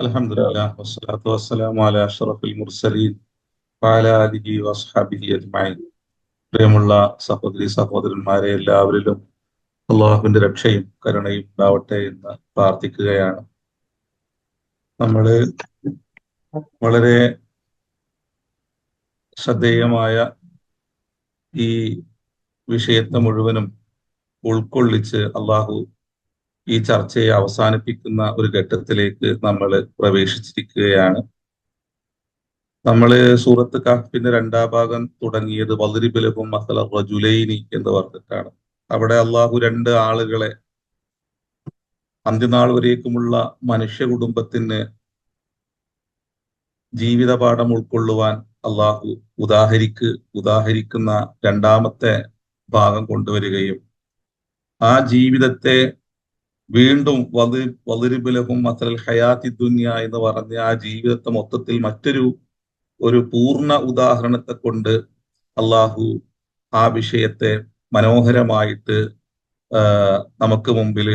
അൽഹംദുലില്ലാഹ് വസ്സലാത്തു വസ്സലാമു അലാ അഷ്റഫിൽ മുർസലീൻ വഅലാ ആലിഹി വസ്ഹബിഹി അജ്മഈൻ. പ്രിയമുള്ള സഹോദരി സഹോദരന്മാരെ, എല്ലാവരിലും അള്ളാഹുവിന്റെ രക്ഷയും കരുണയും ഉണ്ടാവട്ടെ എന്ന് പ്രാർത്ഥിക്കുകയാണ്. നമ്മൾ വളരെ ശ്രദ്ധേയമായ ഈ വിഷയത്തെ മുഴുവനും ഉൾക്കൊള്ളിച്ച് അള്ളാഹു ഈ ചർച്ചയെ അവസാനിപ്പിക്കുന്ന ഒരു ഘട്ടത്തിലേക്ക് നമ്മൾ പ്രവേശിച്ചിരിക്കുകയാണ്. നമ്മള് സൂറത്ത് കഹ്ഫിന്റെ 2-ാം ഭാഗം തുടങ്ങിയത് വദ്രിബ് ലഹും മസല റജുലൈനി എന്ന് പറഞ്ഞിട്ടാണ്. അവിടെ അള്ളാഹു 2 ആളുകളെ അന്ത്യനാൾ വരേക്കുമുള്ള മനുഷ്യ കുടുംബത്തിന് ജീവിത പാഠം ഉൾക്കൊള്ളുവാൻ അള്ളാഹു ഉദാഹരിക്കുന്ന 2-ാമത്തെ ഭാഗം കൊണ്ടുവരികയും ആ ജീവിതത്തെ വീണ്ടും വദ്രിബ് ലഹും മസലൽ ഹയാത്തി ദുനിയ എന്ന് പറഞ്ഞ ആ ജീവിതത്തെ മൊത്തത്തിൽ ഒരു പൂർണ്ണ ഉദാഹരണത്തെ കൊണ്ട് അള്ളാഹു ആ വിഷയത്തെ മനോഹരമായിട്ട് നമുക്ക് മുമ്പിൽ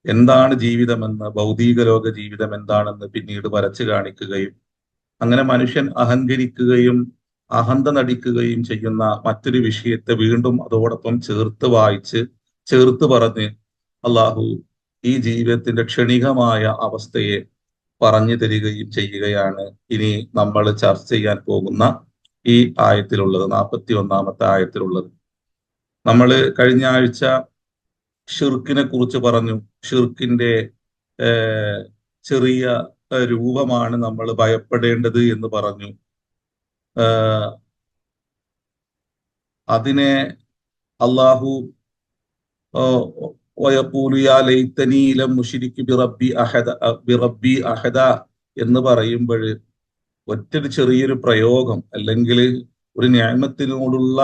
എന്താണ് ജീവിതമെന്ന്, ഭൗതിക ലോക ജീവിതം എന്താണെന്ന് പിന്നീട് വരച്ചു കാണിക്കുകയും അങ്ങനെ മനുഷ്യൻ അഹങ്കരിക്കുകയും അഹന്ത നടിക്കുകയും ചെയ്യുന്ന മറ്റൊരു വിഷയത്തെ വീണ്ടും അതോടൊപ്പം ചേർത്ത് പറഞ്ഞ് അള്ളാഹു ഈ ജീവിതത്തിന്റെ ക്ഷണികമായ അവസ്ഥയെ പറഞ്ഞു തരികയും ചെയ്യുകയാണ് ഇനി നമ്മൾ ചർച്ച ചെയ്യാൻ പോകുന്ന ഈ ആയത്തിലുള്ളത്, 41-ാമത്തെ ആയത്തിലുള്ളത്. നമ്മൾ കഴിഞ്ഞ ആഴ്ച ഷിർക്കിനെ കുറിച്ച് പറഞ്ഞു. ഷിർക്കിന്റെ ചെറിയ രൂപമാണ് നമ്മൾ ഭയപ്പെടേണ്ടത് എന്ന് പറഞ്ഞു. അതിനെ അള്ളാഹു എന്ന് പറയുമ്പോൾ ഒറ്റൊരു ചെറിയൊരു പ്രയോഗം അല്ലെങ്കിൽ ഒരു നിഅമത്തിനോടുള്ള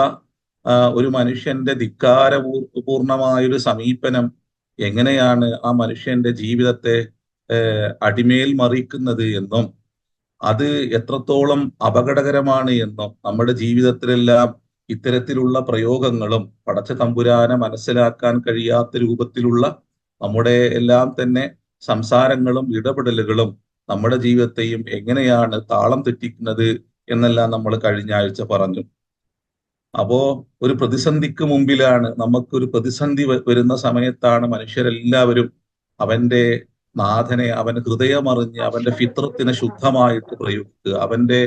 ഒരു മനുഷ്യന്റെ ധിക്കാരപൂർണമായൊരു സമീപനം എങ്ങനെയാണ് ആ മനുഷ്യന്റെ ജീവിതത്തെ അടിമേൽ മറിക്കുന്നത് എന്നും അത് എത്രത്തോളം അപകടകരമാണ് എന്നും നമ്മുടെ ജീവിതത്തിലെല്ലാം ഇത്തരത്തിലുള്ള പ്രയോഗങ്ങളും പടച്ച തമ്പുരാനെ മനസ്സിലാക്കാൻ കഴിയാത്ത രൂപത്തിലുള്ള നമ്മുടെ എല്ലാം തന്നെ സംസാരങ്ങളും ഇടപെടലുകളും നമ്മുടെ ജീവിതത്തെയും എങ്ങനെയാണ് താളം തെറ്റിക്കുന്നത് എന്നെല്ലാം നമ്മൾ കഴിഞ്ഞ ആഴ്ച പറഞ്ഞു. അപ്പോ ഒരു പ്രതിസന്ധിക്ക് മുമ്പിലാണ്, നമുക്കൊരു പ്രതിസന്ധി വരുന്ന സമയത്താണ് മനുഷ്യരെല്ലാവരും അവന്റെ നാഥനെ, അവന്റെ ഹൃദയമറിഞ്ഞ് അവന്റെ ഫിത്രത്തിനെ ശുദ്ധമായിട്ട് പ്രയോഗിക്കുക, അവന്റെ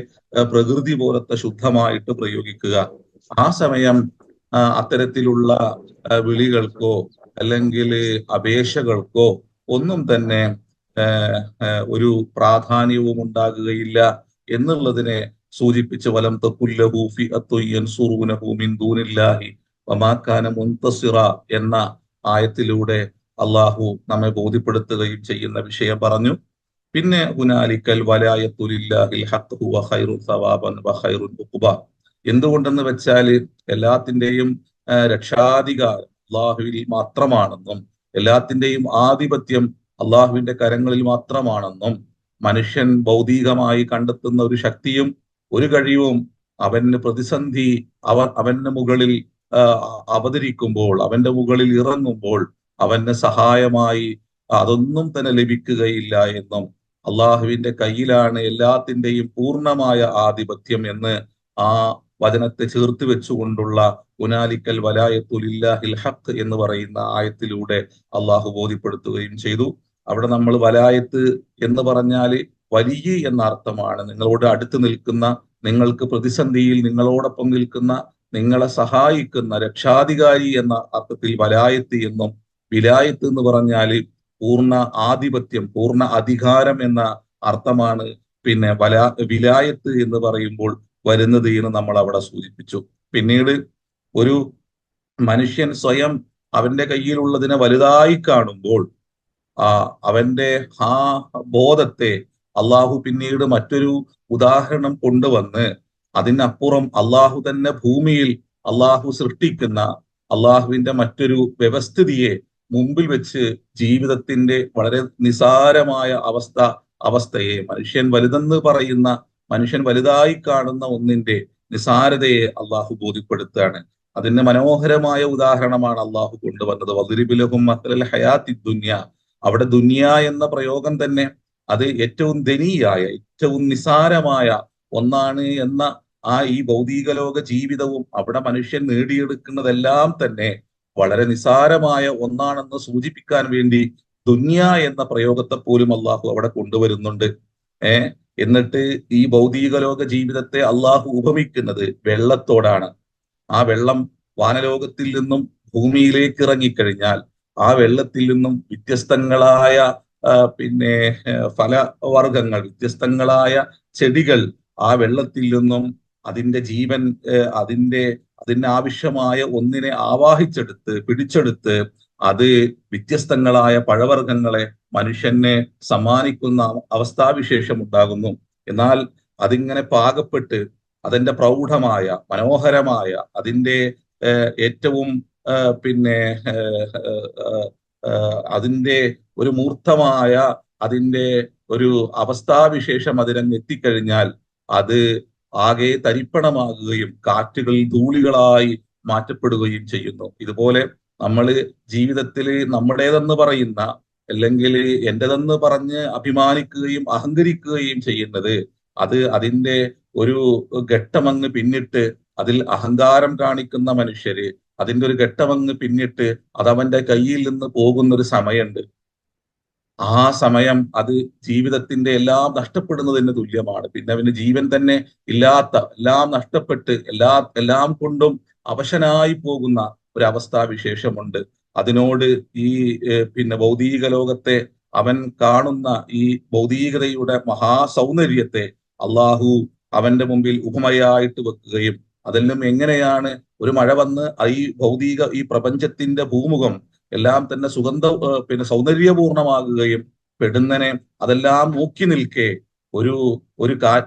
പ്രകൃതി പോലത്തെ ശുദ്ധമായിട്ട് പ്രയോഗിക്കുക. ആ സമയം അത്തരത്തിലുള്ള വിളികൾക്കോ അല്ലെങ്കിൽ അപേക്ഷകൾക്കോ ഒന്നും തന്നെ ഒരു പ്രാധാന്യവും ഉണ്ടാകുകയില്ല എന്നുള്ളതിനെ സൂചിപ്പിച്ച് വലം തഖുല്ലഹു ഫിഅത്തുൻ യൻസുറൂനഹു മിൻ ദൂനില്ലാഹി വമാ കാന മുൻതസിറ എന്ന ആയത്തിലൂടെ അള്ളാഹു നമ്മെ ബോധ്യപ്പെടുത്തുകയും ചെയ്യുന്ന വിഷയം പറഞ്ഞു. പിന്നെ ഹുനാലിക്കൽ വലായത്തു ലില്ലാഹിൽ ഹഖ് ഹുവ ഖൈറു സവാബൻ വ ഖൈറു ഉഖബ. എന്തുകൊണ്ടെന്ന് വെച്ചാൽ എല്ലാത്തിന്റെയും രക്ഷാധികാരം അള്ളാഹുവിൽ മാത്രമാണെന്നും എല്ലാത്തിന്റെയും ആധിപത്യം അള്ളാഹുവിന്റെ കരങ്ങളിൽ മാത്രമാണെന്നും മനുഷ്യൻ ഭൗതികമായി കണ്ടെത്തുന്ന ഒരു ശക്തിയും ഒരു കഴിവും അവന് പ്രതിസന്ധി അവന്റെ മുകളിൽ അവതരിക്കുമ്പോൾ, അവന്റെ മുകളിൽ ഇറങ്ങുമ്പോൾ അവന് സഹായമായി അതൊന്നും തന്നെ ലഭിക്കുകയില്ല എന്നും അള്ളാഹുവിന്റെ കയ്യിലാണ് എല്ലാത്തിന്റെയും പൂർണ്ണമായ ആധിപത്യം എന്ന് ആ വചനത്തെ ചേർത്ത് വെച്ചുകൊണ്ടുള്ള ഉനാലിക്കൽ വലായത്തു ലില്ലാഹിൽ ഹഖ് എന്ന് പറയുന്ന ആയത്തിലൂടെ അള്ളാഹു ബോധ്യപ്പെടുത്തുകയും ചെയ്തു. അവിടെ നമ്മൾ വലായത്ത് എന്ന് പറഞ്ഞാൽ വലിയ എന്ന അർത്ഥമാണ്. നിങ്ങളോട് അടുത്ത് നിൽക്കുന്ന, നിങ്ങൾക്ക് പ്രതിസന്ധിയിൽ നിങ്ങളോടൊപ്പം നിൽക്കുന്ന, നിങ്ങളെ സഹായിക്കുന്ന രക്ഷാധികാരി എന്ന അർത്ഥത്തിൽ വലായത്ത് എന്നും, വിലായത്ത് എന്ന് പറഞ്ഞാൽ പൂർണ്ണ ആധിപത്യം, പൂർണ്ണ അധികാരം എന്ന അർത്ഥമാണ് പിന്നെ വിലായത്ത് എന്ന് പറയുമ്പോൾ വരുന്നത് എന്ന് നമ്മൾ അവിടെ സൂചിപ്പിച്ചു. പിന്നീട് ഒരു മനുഷ്യൻ സ്വയം അവന്റെ കയ്യിലുള്ളതിനെ വലുതായി കാണുമ്പോൾ അവന്റെ ആ ബോധത്തെ അള്ളാഹു പിന്നീട് മറ്റൊരു ഉദാഹരണം കൊണ്ടുവന്ന് അതിനപ്പുറം അള്ളാഹു തന്നെ ഭൂമിയിൽ അള്ളാഹു സൃഷ്ടിക്കുന്ന അള്ളാഹുവിന്റെ മറ്റൊരു വ്യവസ്ഥിതിയെ മുമ്പിൽ വെച്ച് ജീവിതത്തിന്റെ വളരെ നിസാരമായ അവസ്ഥയെ മനുഷ്യൻ വലുതെന്ന് പറയുന്ന, മനുഷ്യൻ വലുതായി കാണുന്ന ഒന്നിന്റെ നിസാരതയെ അള്ളാഹു ബോധ്യപ്പെടുത്തുകയാണ്. അതിന് മനോഹരമായ ഉദാഹരണമാണ് അള്ളാഹു കൊണ്ടുവന്നത്. വദ്രിബ് മസലൽ ഹയാത്തി ദുനിയ. അവിടെ ദുനിയ എന്ന പ്രയോഗം തന്നെ അത് ഏറ്റവും ദനീയായ, ഏറ്റവും നിസാരമായ ഒന്നാണ് എന്ന ഈ ഭൗതിക ലോക ജീവിതവും അവിടെ മനുഷ്യൻ നേടിയെടുക്കുന്നതെല്ലാം തന്നെ വളരെ നിസാരമായ ഒന്നാണെന്ന് സൂചിപ്പിക്കാൻ വേണ്ടി ദുനിയ എന്ന പ്രയോഗത്തെ പോലും അള്ളാഹു അവിടെ കൊണ്ടുവരുന്നുണ്ട്. എന്നിട്ട് ഈ ഭൗതിക ലോക ജീവിതത്തെ അള്ളാഹു ഉപമിക്കുന്നത് വെള്ളത്തോടാണ്. ആ വെള്ളം വാനലോകത്തിൽ നിന്നും ഭൂമിയിലേക്ക് ഇറങ്ങിക്കഴിഞ്ഞാൽ ആ വെള്ളത്തിൽ നിന്നും വ്യത്യസ്തങ്ങളായ പിന്നെ ഫലവർഗങ്ങൾ, വ്യത്യസ്തങ്ങളായ ചെടികൾ ആ വെള്ളത്തിൽ നിന്നും അതിന്റെ ജീവൻ, അതിനാവശ്യമായ ഒന്നിനെ ആവാഹിച്ചെടുത്ത് പിടിച്ചെടുത്ത് അത് വ്യത്യസ്തങ്ങളായ പഴവർഗ്ഗങ്ങളെ മനുഷ്യനെ സമ്മാനിക്കുന്ന അവസ്ഥാവിശേഷം ഉണ്ടാകുന്നു. എന്നാൽ അതിങ്ങനെ പാകപ്പെട്ട് അതിന്റെ പ്രൗഢമായ, മനോഹരമായ, അതിന്റെ ഏറ്റവും പിന്നെ അതിന്റെ ഒരു മൂർത്തമായ അതിന്റെ ഒരു അവസ്ഥാവിശേഷം അതിനങ്ങ് എത്തിക്കഴിഞ്ഞാൽ അത് ആകെ തരിപ്പണമാകുകയും കാറ്റുകളിൽ ധൂളികളായി മാറ്റപ്പെടുകയും ചെയ്യുന്നു. ഇതുപോലെ നമ്മൾ ജീവിതത്തിൽ നമ്മുടേതെന്ന് പറയുന്ന, അല്ലെങ്കിൽ എന്റേതെന്ന് പറഞ്ഞ് അഭിമാനിക്കുകയും അഹങ്കരിക്കുകയും ചെയ്യുന്നത് അത് അതിന്റെ ഒരു ഘട്ടമങ്ങ് പിന്നിട്ട് അതിൽ അഹങ്കാരം കാണിക്കുന്ന മനുഷ്യര്, അതിന്റെ ഒരു ഘട്ടമങ്ങ് പിന്നിട്ട് അതവന്റെ കയ്യിൽ നിന്ന് പോകുന്ന ഒരു സമയമുണ്ട്. ആ സമയം അത് ജീവിതത്തിന്റെ എല്ലാം നഷ്ടപ്പെടുന്നതിന് തുല്യമാണ്. പിന്നെ അവന് ജീവൻ തന്നെ ഇല്ലാത്ത, എല്ലാം നഷ്ടപ്പെട്ട് എല്ലാം കൊണ്ടും അവശനായി പോകുന്ന ഒരവസ്ഥാവിശേഷമുണ്ട്. അതിനോട് ഈ പിന്നെ ഭൗതിക ലോകത്തെ അവൻ കാണുന്ന ഈ ഭൗതികതയുടെ മഹാസൗന്ദര്യത്തെ അള്ളാഹു അവന്റെ മുമ്പിൽ ഉപമയായിട്ട് വെക്കുകയും അതെല്ലാം എങ്ങനെയാണ് ഒരു മഴ വന്ന് ഈ പ്രപഞ്ചത്തിന്റെ ഭൂമുഖം എല്ലാം തന്നെ പിന്നെ സൗന്ദര്യപൂർണമാകുകയും പെടുന്നനെ അതെല്ലാം നോക്കി നിൽക്കെ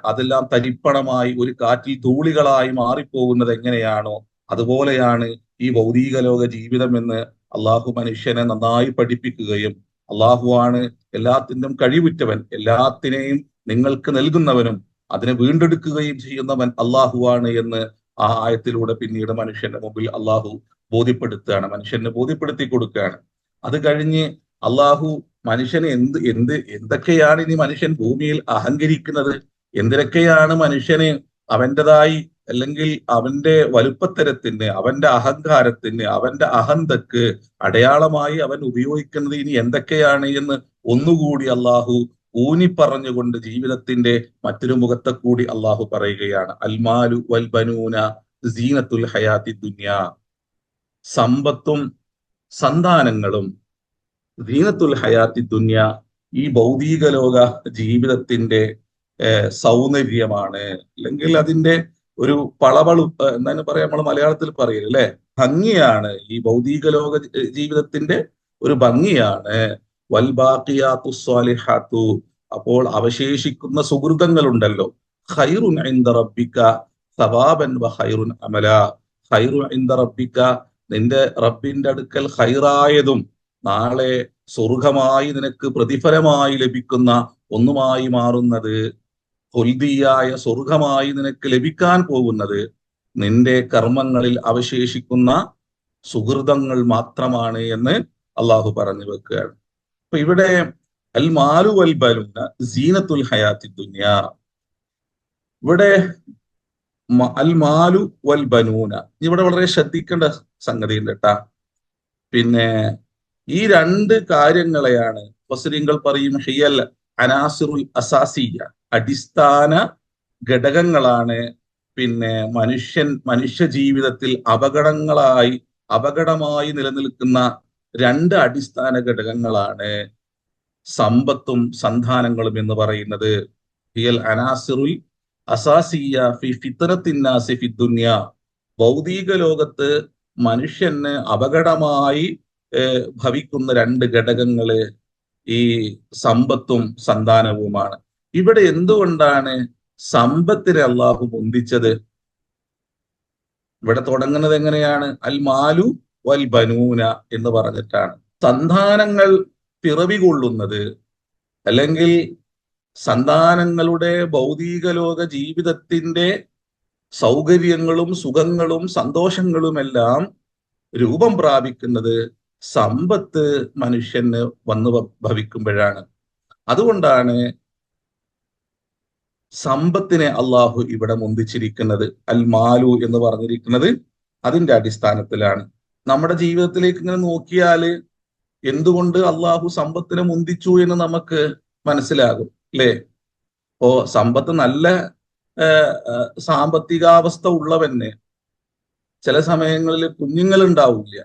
അതെല്ലാം തരിപ്പണമായി ഒരു കാറ്റിൽ ധൂളികളായി മാറിപ്പോകുന്നത് എങ്ങനെയാണോ അതുപോലെയാണ് ഈ ഭൗതിക ലോക ജീവിതം എന്ന് അള്ളാഹു മനുഷ്യനെ നന്നായി പഠിപ്പിക്കുകയും അള്ളാഹുവാണ് എല്ലാത്തിനും കഴിവുറ്റവൻ, എല്ലാത്തിനെയും നിങ്ങൾക്ക് നൽകുന്നവനും അതിനെ വീണ്ടെടുക്കുകയും ചെയ്യുന്നവൻ അള്ളാഹുവാണ് എന്ന് ആ ആയത്തിലൂടെ പിന്നീട് മനുഷ്യന്റെ മുമ്പിൽ അള്ളാഹു ബോധ്യപ്പെടുത്തുകയാണ്, മനുഷ്യനെ ബോധ്യപ്പെടുത്തി കൊടുക്കുകയാണ്. അത് കഴിഞ്ഞ് അള്ളാഹു മനുഷ്യന് എന്തൊക്കെയാണ് ഇനി മനുഷ്യൻ ഭൂമിയിൽ അഹങ്കരിക്കുന്നത്, എന്തിനൊക്കെയാണ് മനുഷ്യന് അവൻ്റെതായി, അല്ലെങ്കിൽ അവന്റെ വലുപ്പത്തരത്തിന്, അവന്റെ അഹങ്കാരത്തിന്, അവന്റെ അഹന്തക്ക് അടയാളമായി അവൻ ഉപയോഗിക്കുന്നത് ഇനി എന്തൊക്കെയാണ് എന്ന് ഒന്നുകൂടി അള്ളാഹു ഊന്നി പറഞ്ഞുകൊണ്ട് ജീവിതത്തിന്റെ മറ്റൊരു മുഖത്തെ കൂടി അള്ളാഹു പറയുകയാണ്. അൽമാലു വൽ ബനൂന സീനത്തുൽ ഹയാത്തി ദുനിയ. സമ്പത്തും സന്താനങ്ങളും സീനത്തുൽ ഹയാത്തി ദുനിയ ഈ ഭൗതിക ലോക ജീവിതത്തിന്റെ സൗന്ദര്യമാണ്, അല്ലെങ്കിൽ അതിന്റെ ഒരു എന്താണ് പറയാ, നമ്മൾ മലയാളത്തിൽ പറയില്ല അല്ലെ, ഭംഗിയാണ്. ഈ ഭൗതിക ലോക ജീവിതത്തിന്റെ ഒരു ഭംഗിയാണ്. വൽബാഖിയാത്തു സ്വാലിഹാത്തു, അപ്പോൾ അവശേഷിക്കുന്ന സുഹൃതങ്ങളുണ്ടല്ലോ, ഖൈറുൻ ഇൻദ റബ്ബിക സവാബൻ വ ഖൈറുൻ അമല. ഖൈറുൻ ഇൻദ റബ്ബിക, നിന്റെ റബ്ബിന്റെ അടുക്കൽ ഖൈറായതും നാളെ സ്വർഗമായി നിനക്ക് പ്രതിഫലമായി ലഭിക്കുന്ന ഒന്നുമായി മാറുന്നത്, ഹുൽദിയായ സ്വർഗമായി നിനക്ക് ലഭിക്കാൻ പോകുന്നത് നിന്റെ കർമ്മങ്ങളിൽ അവശേഷിക്കുന്ന സുഹൃതങ്ങൾ മാത്രമാണ് എന്ന് അള്ളാഹു പറഞ്ഞു വെക്കുകയാണ്. അപ്പൊ ഇവിടെ അൽ മാലു വൽ ബനൂന സീനത്തുൽ ഹയാത്തി ദുനിയ, ഇവിടെ അൽ മാലു വൽ ബനൂന ഇവിടെ വളരെ ശ്രദ്ധിക്കേണ്ട സംഗതി ഉണ്ട് കേട്ടാ. പിന്നെ ഈ രണ്ട് കാര്യങ്ങളെയാണ് മുഫസ്സിരീങ്ങൾ പറയും ഹിയൽ അനാസിറുൽ അസാസിയ, അടിസ്ഥാന ഘടകങ്ങളാണ്. പിന്നെ മനുഷ്യ ജീവിതത്തിൽ അപകടമായി നിലനിൽക്കുന്ന രണ്ട് അടിസ്ഥാന ഘടകങ്ങളാണ് സമ്പത്തും സന്താനങ്ങളും എന്ന് പറയുന്നത്. ഹിയൽ അനാസിറുൽ അസാസിയ ഫി ഫിത്റത്തിന്നാസി ഫി ദുനിയ, ഭൗതിക ലോകത്ത് മനുഷ്യന് അപകടമായി ഭവിക്കുന്ന രണ്ട് ഘടകങ്ങള് ഈ സമ്പത്തും സന്താനവുമാണ്. ഇവിടെ എന്തുകൊണ്ടാണ് സമ്പത്തിനെ അള്ളാഹു പൊന്തിച്ചത്? ഇവിടെ തുടങ്ങുന്നത് എങ്ങനെയാണ്? അൽ മാലു വൽ ബനൂന എന്ന് പറഞ്ഞിട്ടാണ്. സന്താനങ്ങൾ പിറവി കൊള്ളുന്നത്, അല്ലെങ്കിൽ സന്താനങ്ങളുടെ ഭൗതിക ലോക ജീവിതത്തിന്റെ സൗകര്യങ്ങളും സുഖങ്ങളും സന്തോഷങ്ങളുമെല്ലാം രൂപം പ്രാപിക്കുന്നത് സമ്പത്ത് മനുഷ്യന് വന്നു ഭവിക്കുമ്പോഴാണ്. അതുകൊണ്ടാണ് സമ്പത്തിനെ അള്ളാഹു ഇവിടെ മുന്തിച്ചിരിക്കുന്നത്. അൽ മാലു എന്ന് പറഞ്ഞിരിക്കുന്നത് അതിന്റെ അടിസ്ഥാനത്തിലാണ്. നമ്മുടെ ജീവിതത്തിലേക്ക് ഇങ്ങനെ നോക്കിയാല് എന്തുകൊണ്ട് അള്ളാഹു സമ്പത്തിനെ മുന്തിച്ചു എന്ന് നമുക്ക് മനസ്സിലാകും, അല്ലേ? ഇപ്പോ സമ്പത്ത് നല്ല സാമ്പത്തികാവസ്ഥ ഉള്ളവന് ചില സമയങ്ങളിൽ കുഞ്ഞുങ്ങൾ ഉണ്ടാവില്ല.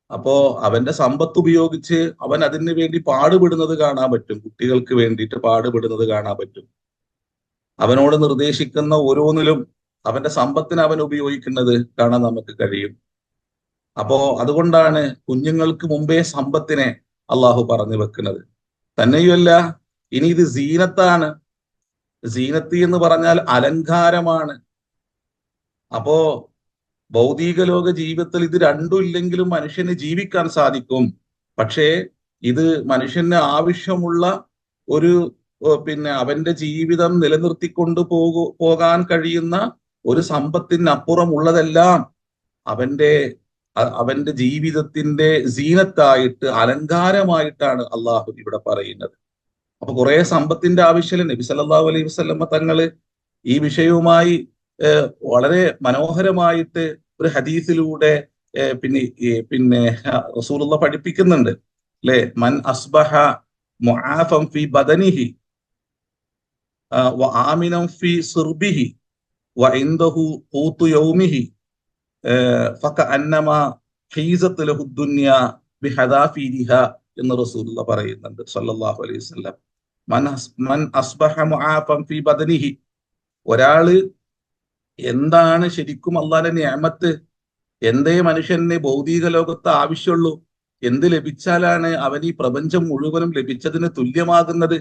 അപ്പോ അവന്റെ സമ്പത്ത് ഉപയോഗിച്ച് അവൻ അതിന് വേണ്ടി പാടുപെടുന്നത് കാണാൻ പറ്റും. കുട്ടികൾക്ക് വേണ്ടിയിട്ട് പാടുപെടുന്നത് കാണാൻ പറ്റും. അവനോട് നിർദ്ദേശിക്കുന്ന ഓരോന്നിലും അവന്റെ സമ്പത്തിന് അവൻ ഉപയോഗിക്കുന്നത് കാണാൻ നമുക്ക് കഴിയും. അപ്പോ അതുകൊണ്ടാണ് കുഞ്ഞുങ്ങൾക്ക് മുമ്പേ സമ്പത്തിനെ അള്ളാഹു പറഞ്ഞു വെക്കുന്നത്. തന്നെയുമല്ല, ഇനി ഇത് സീനത്താണ്. സീനത്ത് എന്ന് പറഞ്ഞാൽ അലങ്കാരമാണ്. അപ്പോ ഭൗതിക ലോക ജീവിതത്തിൽ ഇത് രണ്ടും ഇല്ലെങ്കിലും മനുഷ്യന് ജീവിക്കാൻ സാധിക്കും. പക്ഷേ ഇത് മനുഷ്യന് ആവശ്യമുള്ള ഒരു അവന്റെ ജീവിതം നിലനിർത്തിക്കൊണ്ട് പോകാൻ കഴിയുന്ന ഒരു സമ്പത്തിനപ്പുറം ഉള്ളതെല്ലാം അവന്റെ ജീവിതത്തിന്റെ സീനത്തായിട്ട് അലങ്കാരമായിട്ടാണ് അള്ളാഹു ഇവിടെ പറയുന്നത്. അപ്പൊ കുറെ സമ്പത്തിന്റെ ആവശ്യമില്ല. നബി സല്ലല്ലാഹു അലൈഹി വസല്ലമ തങ്ങള് ഈ വിഷയവുമായി വളരെ മനോഹരമായിട്ട് ഒരു ഹദീസിലൂടെ പിന്നെ റസൂലുള്ള പഠിപ്പിക്കുന്നുണ്ട്, അല്ലെ? മൻ അസ്ബഹ മുആഫൻ ഫി ബദനിഹി വ ആമിനൻ ഫി സിർബിഹി വ ഇൻദഹു ഖൂതു യൗമിഹി ഫകഅന്നമാ ഹീസത്ത് ലഹു ദുനിയ ബിഹദാഫിരിഹ എന്ന് റസൂലുള്ള പറയുന്നുണ്ട് സല്ലല്ലാഹു അലൈഹി വസല്ലം. മൻ അസ്ബഹ മുആഫൻ ഫി ബദനിഹി, ഒരാള് എന്താണ് ശരിക്കും അള്ളാന്റെ നിഅമത്ത്? എന്തേ മനുഷ്യന് ഭൗതിക ലോകത്ത് ആവശ്യമുള്ളൂ? എന്ത് ലഭിച്ചാലാണ് അവൻ ഈ പ്രപഞ്ചം മുഴുവനും ലഭിച്ചതിന് തുല്യമാകുന്നത്?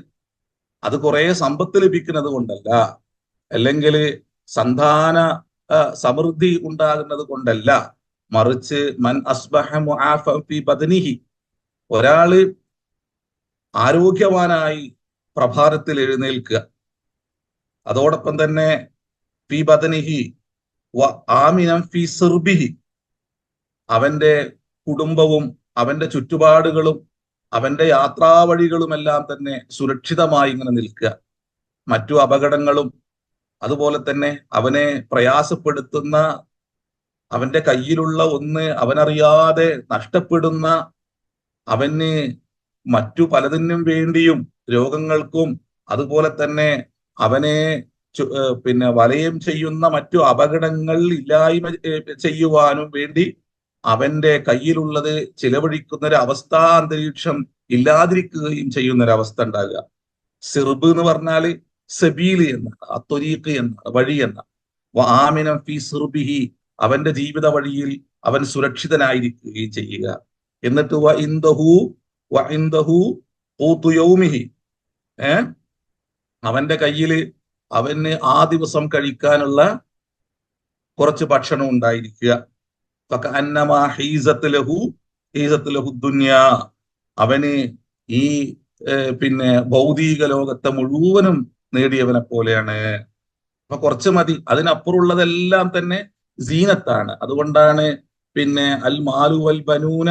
അത് കുറെ സമ്പത്ത് ലഭിക്കുന്നത് കൊണ്ടല്ല, അല്ലെങ്കിൽ സന്താന സമൃദ്ധി ഉണ്ടാകുന്നത് കൊണ്ടല്ല, മറിച്ച് മൻ അസ്ബഹ മുആഫൻ ഫി ബദനിഹി, ഒരാള് ആരോഗ്യവാനായി പ്രഭാതത്തിൽ എഴുന്നേൽക്കുക, അതോടൊപ്പം തന്നെ ഫി ബദനിഹി വ ആമിനൻ ഫി സിർബിഹി, അവന്റെ കുടുംബവും അവന്റെ ചുറ്റുപാടുകളും അവന്റെ യാത്രാവഴികളുമെല്ലാം തന്നെ സുരക്ഷിതമായി ഇങ്ങനെ നിൽക്കുക. മറ്റു അപകടങ്ങളും അതുപോലെ തന്നെ അവനെ പ്രയാസപ്പെടുത്തുന്ന, അവന്റെ കയ്യിലുള്ള ഒന്ന് അവനറിയാതെ നഷ്ടപ്പെടുന്ന, അവന് മറ്റു പലതിനും വേണ്ടിയും രോഗങ്ങൾക്കും അതുപോലെ തന്നെ അവനെ വലയം ചെയ്യുന്ന മറ്റു അപകടങ്ങൾ ഇല്ലായ്മ ചെയ്യുവാനും വേണ്ടി അവന്റെ കയ്യിലുള്ളത് ചിലവഴിക്കുന്ന ഒരു അവസ്ഥ, അന്തരീക്ഷം ഇല്ലാതിരിക്കുകയും ചെയ്യുന്ന ഒരു അവസ്ഥ ഉണ്ടാകുക. സിർബ് എന്ന് പറഞ്ഞാല് സബീല് എന്ന, അത്തൊരീഖ് എന്ന, വഴി എന്ന. ആമിനൻ ഫി സിർബിഹി, അവന്റെ ജീവിത വഴിയിൽ അവൻ സുരക്ഷിതനായിരിക്കുകയും ചെയ്യുക. എന്നിട്ട് വ ഇൻദഹു ഖൂതു യൗമിഹി, അവന്റെ കയ്യിൽ അവന് ആ ദിവസം കഴിക്കാനുള്ള കുറച്ച് ഭക്ഷണം ഉണ്ടായിരിക്കുക. അവന് ഈ ഭൗതിക ലോകത്തെ മുഴുവനും നേടിയവനെ പോലെയാണ്. അപ്പൊ കുറച്ച് മതി, അതിനപ്പുറമുള്ളതെല്ലാം തന്നെ സീനത്താണ്. അതുകൊണ്ടാണ് അൽ മാലു വൽ ബനൂന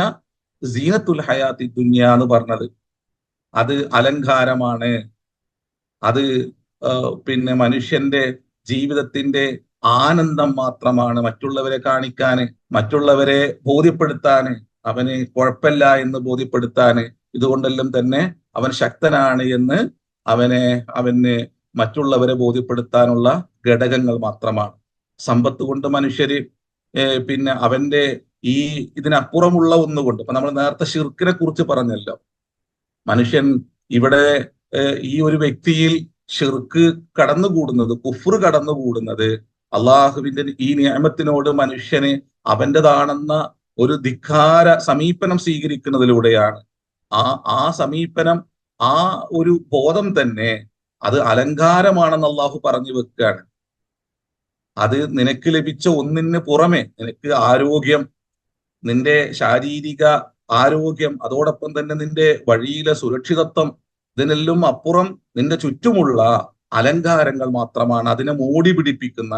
സീനത്തുൽ ഹയാത്തി ദുനിയ എന്ന് പറഞ്ഞത്. അത് അലങ്കാരമാണ്. അത് മനുഷ്യന്റെ ജീവിതത്തിന്റെ ആനന്ദം മാത്രമാണ്. മറ്റുള്ളവരെ കാണിക്കാന്, മറ്റുള്ളവരെ ബോധ്യപ്പെടുത്താന്, അവന് കുഴപ്പമില്ല എന്ന് ബോധ്യപ്പെടുത്താന്, ഇതുകൊണ്ടെല്ലാം തന്നെ അവൻ ശക്തനാണ് എന്ന് അവന് മറ്റുള്ളവരെ ബോധ്യപ്പെടുത്താനുള്ള ഘടകങ്ങൾ മാത്രമാണ്. സമ്പത്ത് കൊണ്ട് മനുഷ്യര് അവന്റെ ഈ ഇതിനപ്പുറമുള്ള ഒന്നുകൊണ്ട്, ഇപ്പൊ നമ്മൾ നേരത്തെ ഷിർക്കിനെ കുറിച്ച് പറഞ്ഞല്ലോ. മനുഷ്യൻ ഇവിടെ ഈ ഒരു വ്യക്തിയിൽ ഷിർക്ക് കടന്നുകൂടുന്നത്, കുഫ്ർ കടന്നുകൂടുന്നത് അള്ളാഹുവിന്റെ ഈ നിയമത്തിനോട് മനുഷ്യന് അവൻ്റെതാണെന്ന ഒരു ധിക്കാര സമീപനം സ്വീകരിക്കുന്നതിലൂടെയാണ്. ആ സമീപനം, ആ ഒരു ബോധം തന്നെ അത് അലങ്കാരമാണെന്ന് അള്ളാഹു പറഞ്ഞു വെക്കുകയാണ്. അത് നിനക്ക് ലഭിച്ച ഒന്നിന് പുറമെ നിനക്ക് ആരോഗ്യം, നിന്റെ ശാരീരിക ആരോഗ്യം, അതോടൊപ്പം തന്നെ നിന്റെ വഴിയിലെ സുരക്ഷിതത്വം, ഇതിനെല്ലാം അപ്പുറം നിന്റെ ചുറ്റുമുള്ള അലങ്കാരങ്ങൾ മാത്രമാണ്, അതിനെ മോടി പിടിപ്പിക്കുന്ന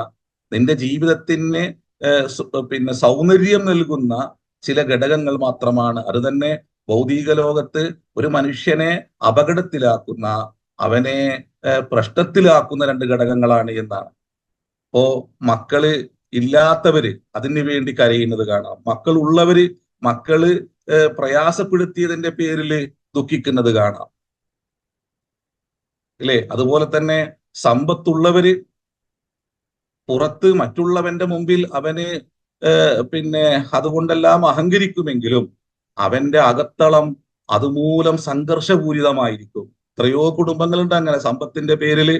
നിന്റെ ജീവിതത്തിന് പിന്നെ സൗന്ദര്യം നൽകുന്ന ചില ഘടകങ്ങൾ മാത്രമാണ്. അത് തന്നെ ഭൗതിക ലോകത്ത് ഒരു മനുഷ്യനെ അപകടത്തിലാക്കുന്ന, അവനെ പ്രശ്നത്തിലാക്കുന്ന രണ്ട് ഘടകങ്ങളാണ് എന്നാണ്. ഇപ്പോ മക്കള് ഇല്ലാത്തവര് അതിനു വേണ്ടി കരയുന്നത് കാണാം. മക്കൾ ഉള്ളവര് മക്കള് പ്രയാസപ്പെടുത്തിയതിന്റെ പേരിൽ ദുഃഖിക്കുന്നത് കാണാം, അല്ലേ? അതുപോലെ തന്നെ സമ്പത്തുള്ളവര് പുറത്ത് മറ്റുള്ളവന്റെ മുമ്പിൽ അവന് പിന്നെ അതുകൊണ്ടെല്ലാം അഹങ്കരിക്കുമെങ്കിലും അവന്റെ അകത്തളം അതുമൂലം സംഘർഷപൂരിതമായിരിക്കും. എത്രയോ കുടുംബങ്ങളുണ്ട് അങ്ങനെ. സമ്പത്തിന്റെ പേരില്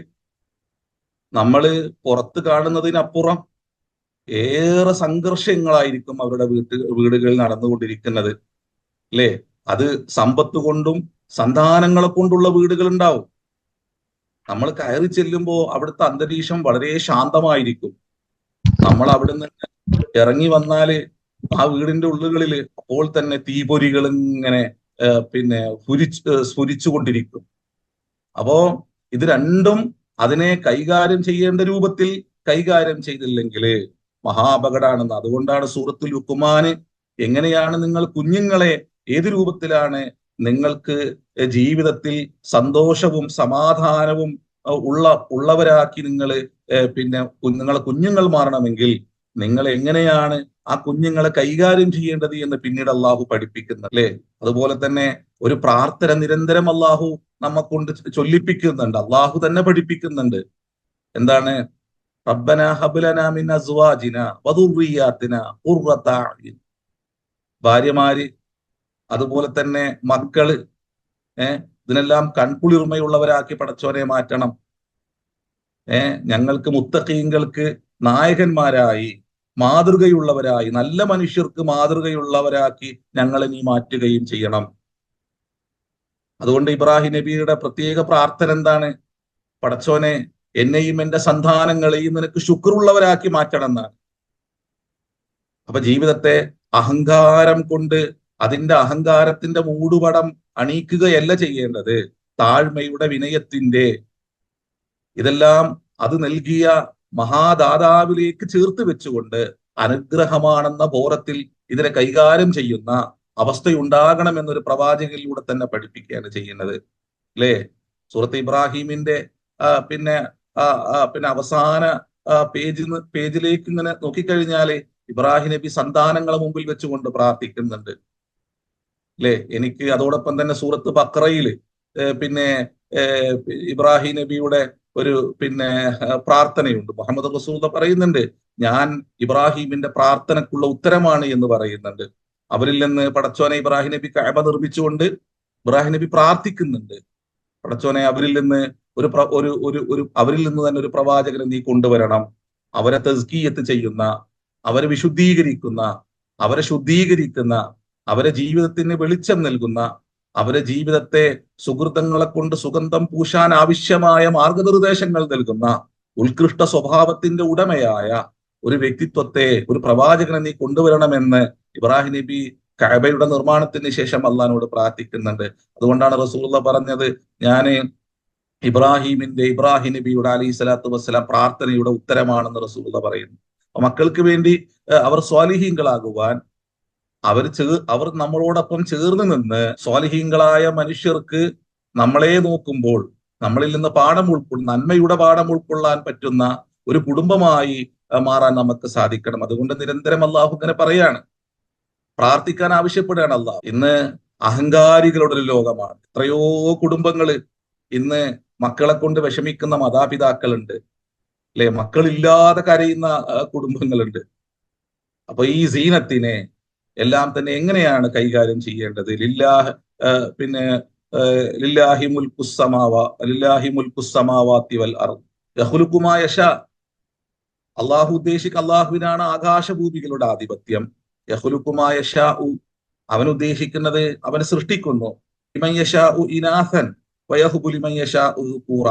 നമ്മള് പുറത്ത് കാണുന്നതിനപ്പുറം ഏറെ സംഘർഷങ്ങളായിരിക്കും അവരുടെ വീടുകളിൽ നടന്നുകൊണ്ടിരിക്കുന്നത്, അല്ലേ? അത് സമ്പത്ത് കൊണ്ടും സന്താനങ്ങളെ കൊണ്ടുള്ള വീടുകൾ ഉണ്ടാവും. നമ്മൾ കയറി ചെല്ലുമ്പോൾ അവിടുത്തെ അന്തരീക്ഷം വളരെ ശാന്തമായിരിക്കും. നമ്മൾ അവിടെ നിന്ന് ഇറങ്ങി വന്നാല് ആ വീടിന്റെ ഉള്ളുകളിൽ അപ്പോൾ തന്നെ തീപൊരികൾ ഇങ്ങനെ പിന്നെ സ്ഫുരിച്ചു കൊണ്ടിരിക്കും. അപ്പോ ഇത് രണ്ടും അതിനെ കൈകാര്യം ചെയ്യേണ്ട രൂപത്തിൽ കൈകാര്യം ചെയ്തില്ലെങ്കിൽ മഹാപകടാണെന്ന്. അതുകൊണ്ടാണ് സൂറത്തുൽ ലുഖ്മാന് എങ്ങനെയാണ് നിങ്ങൾ കുഞ്ഞുങ്ങളെ ഏത് രൂപത്തിലാണ് നിങ്ങൾക്ക് ജീവിതത്തിൽ സന്തോഷവും സമാധാനവും ഉള്ളവരാക്കി നിങ്ങൾ പിന്നെ നിങ്ങളെ കുഞ്ഞുങ്ങൾ മാറണമെങ്കിൽ നിങ്ങൾ എങ്ങനെയാണ് ആ കുഞ്ഞുങ്ങളെ കൈകാര്യം ചെയ്യേണ്ടത് എന്ന് പിന്നീട് അള്ളാഹു പഠിപ്പിക്കുന്നത്, അല്ലേ? അതുപോലെ തന്നെ ഒരു പ്രാർത്ഥന നിരന്തരം അള്ളാഹു നമ്മെ കൊണ്ട് ചൊല്ലിപ്പിക്കുന്നുണ്ട്, അള്ളാഹു തന്നെ പഠിപ്പിക്കുന്നുണ്ട്. എന്താണ്? റബ്ബനാ ഹബ് ലനാ മിൻ അസ്വാജിനാ വദുർരിയാതിനാ ഖുർറത അയ്യുൻ. ഭാര്യമാര്, അതുപോലെ തന്നെ മക്കള്, ഇതിനെല്ലാം കൺകുളിർമയുള്ളവരാക്കി പടച്ചോനെ മാറ്റണം. ഞങ്ങൾക്ക് മുത്തഖീങ്ങൾക്ക് നായകന്മാരായി, മാതൃകയുള്ളവരായി, നല്ല മനുഷ്യർക്ക് മാതൃകയുള്ളവരാക്കി ഞങ്ങളെ നീ മാറ്റുകയും ചെയ്യണം. അതുകൊണ്ട് ഇബ്രാഹിം നബിയുടെ പ്രത്യേക പ്രാർത്ഥന എന്താണ്? പടച്ചോനെ, എന്നെയും എന്റെ സന്താനങ്ങളെയും നിനക്ക് ശുക്റുള്ളവരാക്കി മാറ്റണം എന്നാണ്. അപ്പൊ ജീവിതത്തെ അഹങ്കാരം കൊണ്ട് അതിന്റെ അഹങ്കാരത്തിന്റെ മൂടുപടം അണിയിക്കുകയല്ല ചെയ്യേണ്ടത്, താഴ്മയുടെ, വിനയത്തിന്റെ, ഇതെല്ലാം അത് നൽകിയ മഹാദാതാവിലേക്ക് ചേർത്ത് വെച്ചുകൊണ്ട് അനുഗ്രഹമാണെന്ന ബോധത്തിൽ ഇതിനെ കൈകാര്യം ചെയ്യുന്ന അവസ്ഥയുണ്ടാകണം എന്നൊരു പ്രവാചകനിലൂടെ തന്നെ പഠിപ്പിക്കുകയാണ് ചെയ്യുന്നത്, അല്ലേ? സൂറത്ത് ഇബ്രാഹിമിന്റെ പിന്നെ അവസാന പേജിലേക്ക് ഇങ്ങനെ നോക്കിക്കഴിഞ്ഞാല് ഇബ്രാഹിം നബി സന്താനങ്ങളെ മുമ്പിൽ വെച്ചുകൊണ്ട് പ്രാർത്ഥിക്കുന്നുണ്ട്, അല്ലേ? എനിക്ക് അതോടൊപ്പം തന്നെ സൂറത്ത് ബഖറയില് പിന്നെ ഇബ്രാഹിം നബിയുടെ ഒരു പ്രാർത്ഥനയുണ്ട്. മുഹമ്മദ് റസൂൽ പറയുന്നുണ്ട്, ഞാൻ ഇബ്രാഹിമിന്റെ പ്രാർത്ഥനക്കുള്ള ഉത്തരമാണ് എന്ന് പറയുന്നുണ്ട്. അവരിൽ നിന്ന് പടച്ചോനെ, ഇബ്രാഹിം നബി കഅബ നിർമ്മിച്ചുകൊണ്ട് ഇബ്രാഹിം നബി പ്രാർത്ഥിക്കുന്നുണ്ട്, പടച്ചോനെ അവരിൽ നിന്ന് അവരിൽ നിന്ന് തന്നെ ഒരു പ്രവാചകനെ നീ കൊണ്ടുവരണം, അവരെ തസ്കിയത്ത് ചെയ്യുന്ന, അവരെ വിശുദ്ധീകരിക്കുന്ന, അവരെ ശുദ്ധീകരിക്കുന്ന, അവരെ ജീവിതത്തിന് വെളിച്ചം നൽകുന്ന, അവരെ ജീവിതത്തെ സുഹൃതങ്ങളെ കൊണ്ട് സുഗന്ധം പൂശാൻ ആവശ്യമായ മാർഗനിർദ്ദേശങ്ങൾ നൽകുന്ന ഉത്കൃഷ്ട സ്വഭാവത്തിന്റെ ഉടമയായ ഒരു വ്യക്തിത്വത്തെ, ഒരു പ്രവാചകനെ നീ കൊണ്ടുവരണമെന്ന് ഇബ്രാഹിം നബി കഅബയുടെ നിർമ്മാണത്തിന് ശേഷം അള്ളാഹിനോട് പ്രാർത്ഥിക്കുന്നുണ്ട്. അതുകൊണ്ടാണ് റസൂലുള്ളാഹി പറഞ്ഞത്, ഞാന് ഇബ്രാഹിം നബിയുടെ അലൈഹി സ്വലാത്തു വസ്സലാം പ്രാർത്ഥനയുടെ ഉത്തരമാണെന്ന് റസൂലുള്ളാഹി പറയുന്നു. മക്കൾക്ക് വേണ്ടി അവർ സ്വാലിഹീങ്ങളാകുവാൻ അവർ നമ്മളോടൊപ്പം ചേർന്ന് നിന്ന് സ്വാലിഹീങ്ങളായ മനുഷ്യർക്ക് നമ്മളെ നോക്കുമ്പോൾ നമ്മളിൽ നിന്ന് നന്മയുടെ പാഠം ഉൾക്കൊള്ളാൻ പറ്റുന്ന ഒരു കുടുംബമായി മാറാൻ നമുക്ക് സാധിക്കണം. അതുകൊണ്ട് നിരന്തരം അള്ളാഹു ഇങ്ങനെ പറയാണ്, പ്രാർത്ഥിക്കാൻ ആവശ്യപ്പെടുകയാണ് അള്ളാഹ്. ഇന്ന് അഹങ്കാരികളുടെ ഒരു ലോകമാണ്. എത്രയോ കുടുംബങ്ങള് ഇന്ന് മക്കളെ കൊണ്ട് വിഷമിക്കുന്ന മാതാപിതാക്കളുണ്ട്, അല്ലെ? മക്കളില്ലാതെ കരയുന്ന കുടുംബങ്ങളുണ്ട്. അപ്പൊ ഈ സീനത്തിനെ എല്ലാം തന്നെ എങ്ങനെയാണ് കൈകാര്യം ചെയ്യേണ്ടത്? ലില്ലാഹി മുൽക്കുസ്സമാവാതി വൽ അർദ് യഖ്ലുഖു മാ യശാ. അള്ളാഹുവിനാണ് ആകാശഭൂമികളുടെ ആധിപത്യം. യഖ്ലുഖു മാ യശാഉ, അവൻ ഉദ്ദേശിക്കുന്നത് അവൻ സൃഷ്ടിക്കുന്നു. ലിമൻ യശാഉ ഇനാസൻ വയഹ്ബു ലിമൻ യശാഉ ദുകൂറ.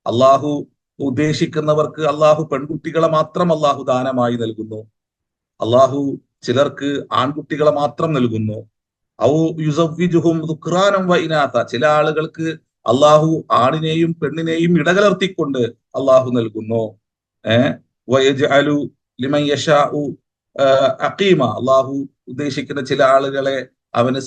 അള്ളാഹു ഉദ്ദേശിക്കുന്നവർക്ക് അള്ളാഹു പെൺകുട്ടികളെ മാത്രം അള്ളാഹു ദാനമായി നൽകുന്നു. അള്ളാഹു ചിലർക്ക് ആൺകുട്ടികളെ മാത്രം നൽകുന്നു. ഔ യുസവ്വിജുഹും ദുക്റാനം വ ഇനാഥ, ചില ആളുകൾക്ക് അള്ളാഹു ആണിനെയും പെണ്ണിനെയും ഇടകലർത്തിക്കൊണ്ട് അള്ളാഹു നൽകുന്നു. വയജ്അലു ലിമൻ യശാഉ അഖീമ. അള്ളാഹു ഉദ്ദേശിക്കുന്ന ചില ആളുകളെ അവന്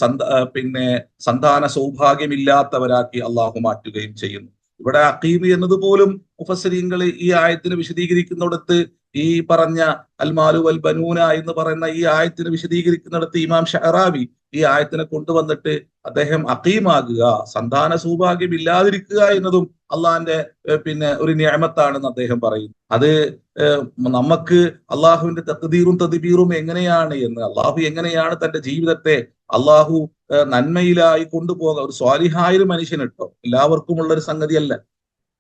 പിന്നെ സന്താന സൗഭാഗ്യമില്ലാത്തവരാക്കി അള്ളാഹു മാറ്റുകയും ചെയ്യുന്നു. ഇവിടെ അഖീമി എന്നതുപോലും മുഫസ്സിരീങ്ങൾ ഈ ആയത്തിന് വിശദീകരിക്കുന്നിടത്ത് ഈ പറഞ്ഞ അൽമാലു വൽ ബനൂന എന്ന് പറയുന്ന ഈ ആയത്തിന് വിശദീകരിക്കുന്നിടത്ത് ഇമാം ഷഅറാവി ഈ ആയത്തിനെ കൊണ്ടുവന്നിട്ട് അദ്ദേഹം അഖീമാകുക, സന്താന സൗഭാഗ്യം ഇല്ലാതിരിക്കുക എന്നതും അള്ളാഹിന്റെ പിന്നെ ഒരു നിഅമത്താണെന്ന് അദ്ദേഹം പറയുന്നു. അത് നമുക്ക് അള്ളാഹുവിന്റെ തഖ്ദീറും തദ്ബീറും എങ്ങനെയാണ് എന്ന്, അള്ളാഹു എങ്ങനെയാണ് തന്റെ ജീവിതത്തെ അള്ളാഹു നന്മയിലായി കൊണ്ടുപോകുക. ഒരു സ്വാലിഹായ ഒരു മനുഷ്യനിട്ടോ എല്ലാവർക്കും ഉള്ള ഒരു സംഗതിയല്ല.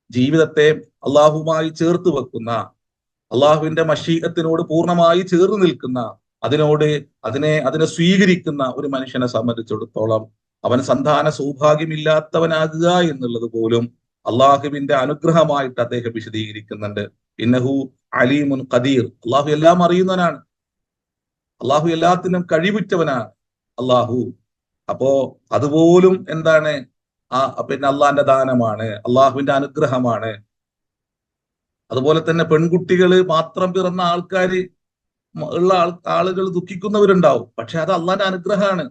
ജീവിതത്തെ അള്ളാഹുമായി ചേർത്ത് വെക്കുന്ന, അള്ളാഹുവിന്റെ മശീഅത്തിനോട് പൂർണ്ണമായി ചേർന്ന് നിൽക്കുന്ന, അതിനെ സ്വീകരിക്കുന്ന ഒരു മനുഷ്യനെ സംബന്ധിച്ചിടത്തോളം അവൻ സന്താന സൗഭാഗ്യമില്ലാത്തവനാകുക എന്നുള്ളത് പോലും അള്ളാഹുവിന്റെ അനുഗ്രഹമായിട്ട് അദ്ദേഹം വിശദീകരിക്കുന്നുണ്ട്. ഇന്നഹു അലീമുൻ ഖദീർ, അള്ളാഹു എല്ലാം അറിയുന്നവനാണ്, അള്ളാഹു എല്ലാത്തിനും കഴിവുറ്റവനാണ് അള്ളാഹു. അപ്പോ അതുപോലും എന്താണ് പിന്നെ അള്ളാഹിന്റെ ദാനമാണ്, അള്ളാഹുവിന്റെ അനുഗ്രഹമാണ്. അതുപോലെ തന്നെ പെൺകുട്ടികൾ മാത്രം പിറന്ന ആൾക്കാര് ഉള്ള ആളുകൾ ദുഃഖിക്കുന്നവരുണ്ടാവും, പക്ഷെ അത് അള്ളാഹിന്റെ അനുഗ്രഹമാണ്.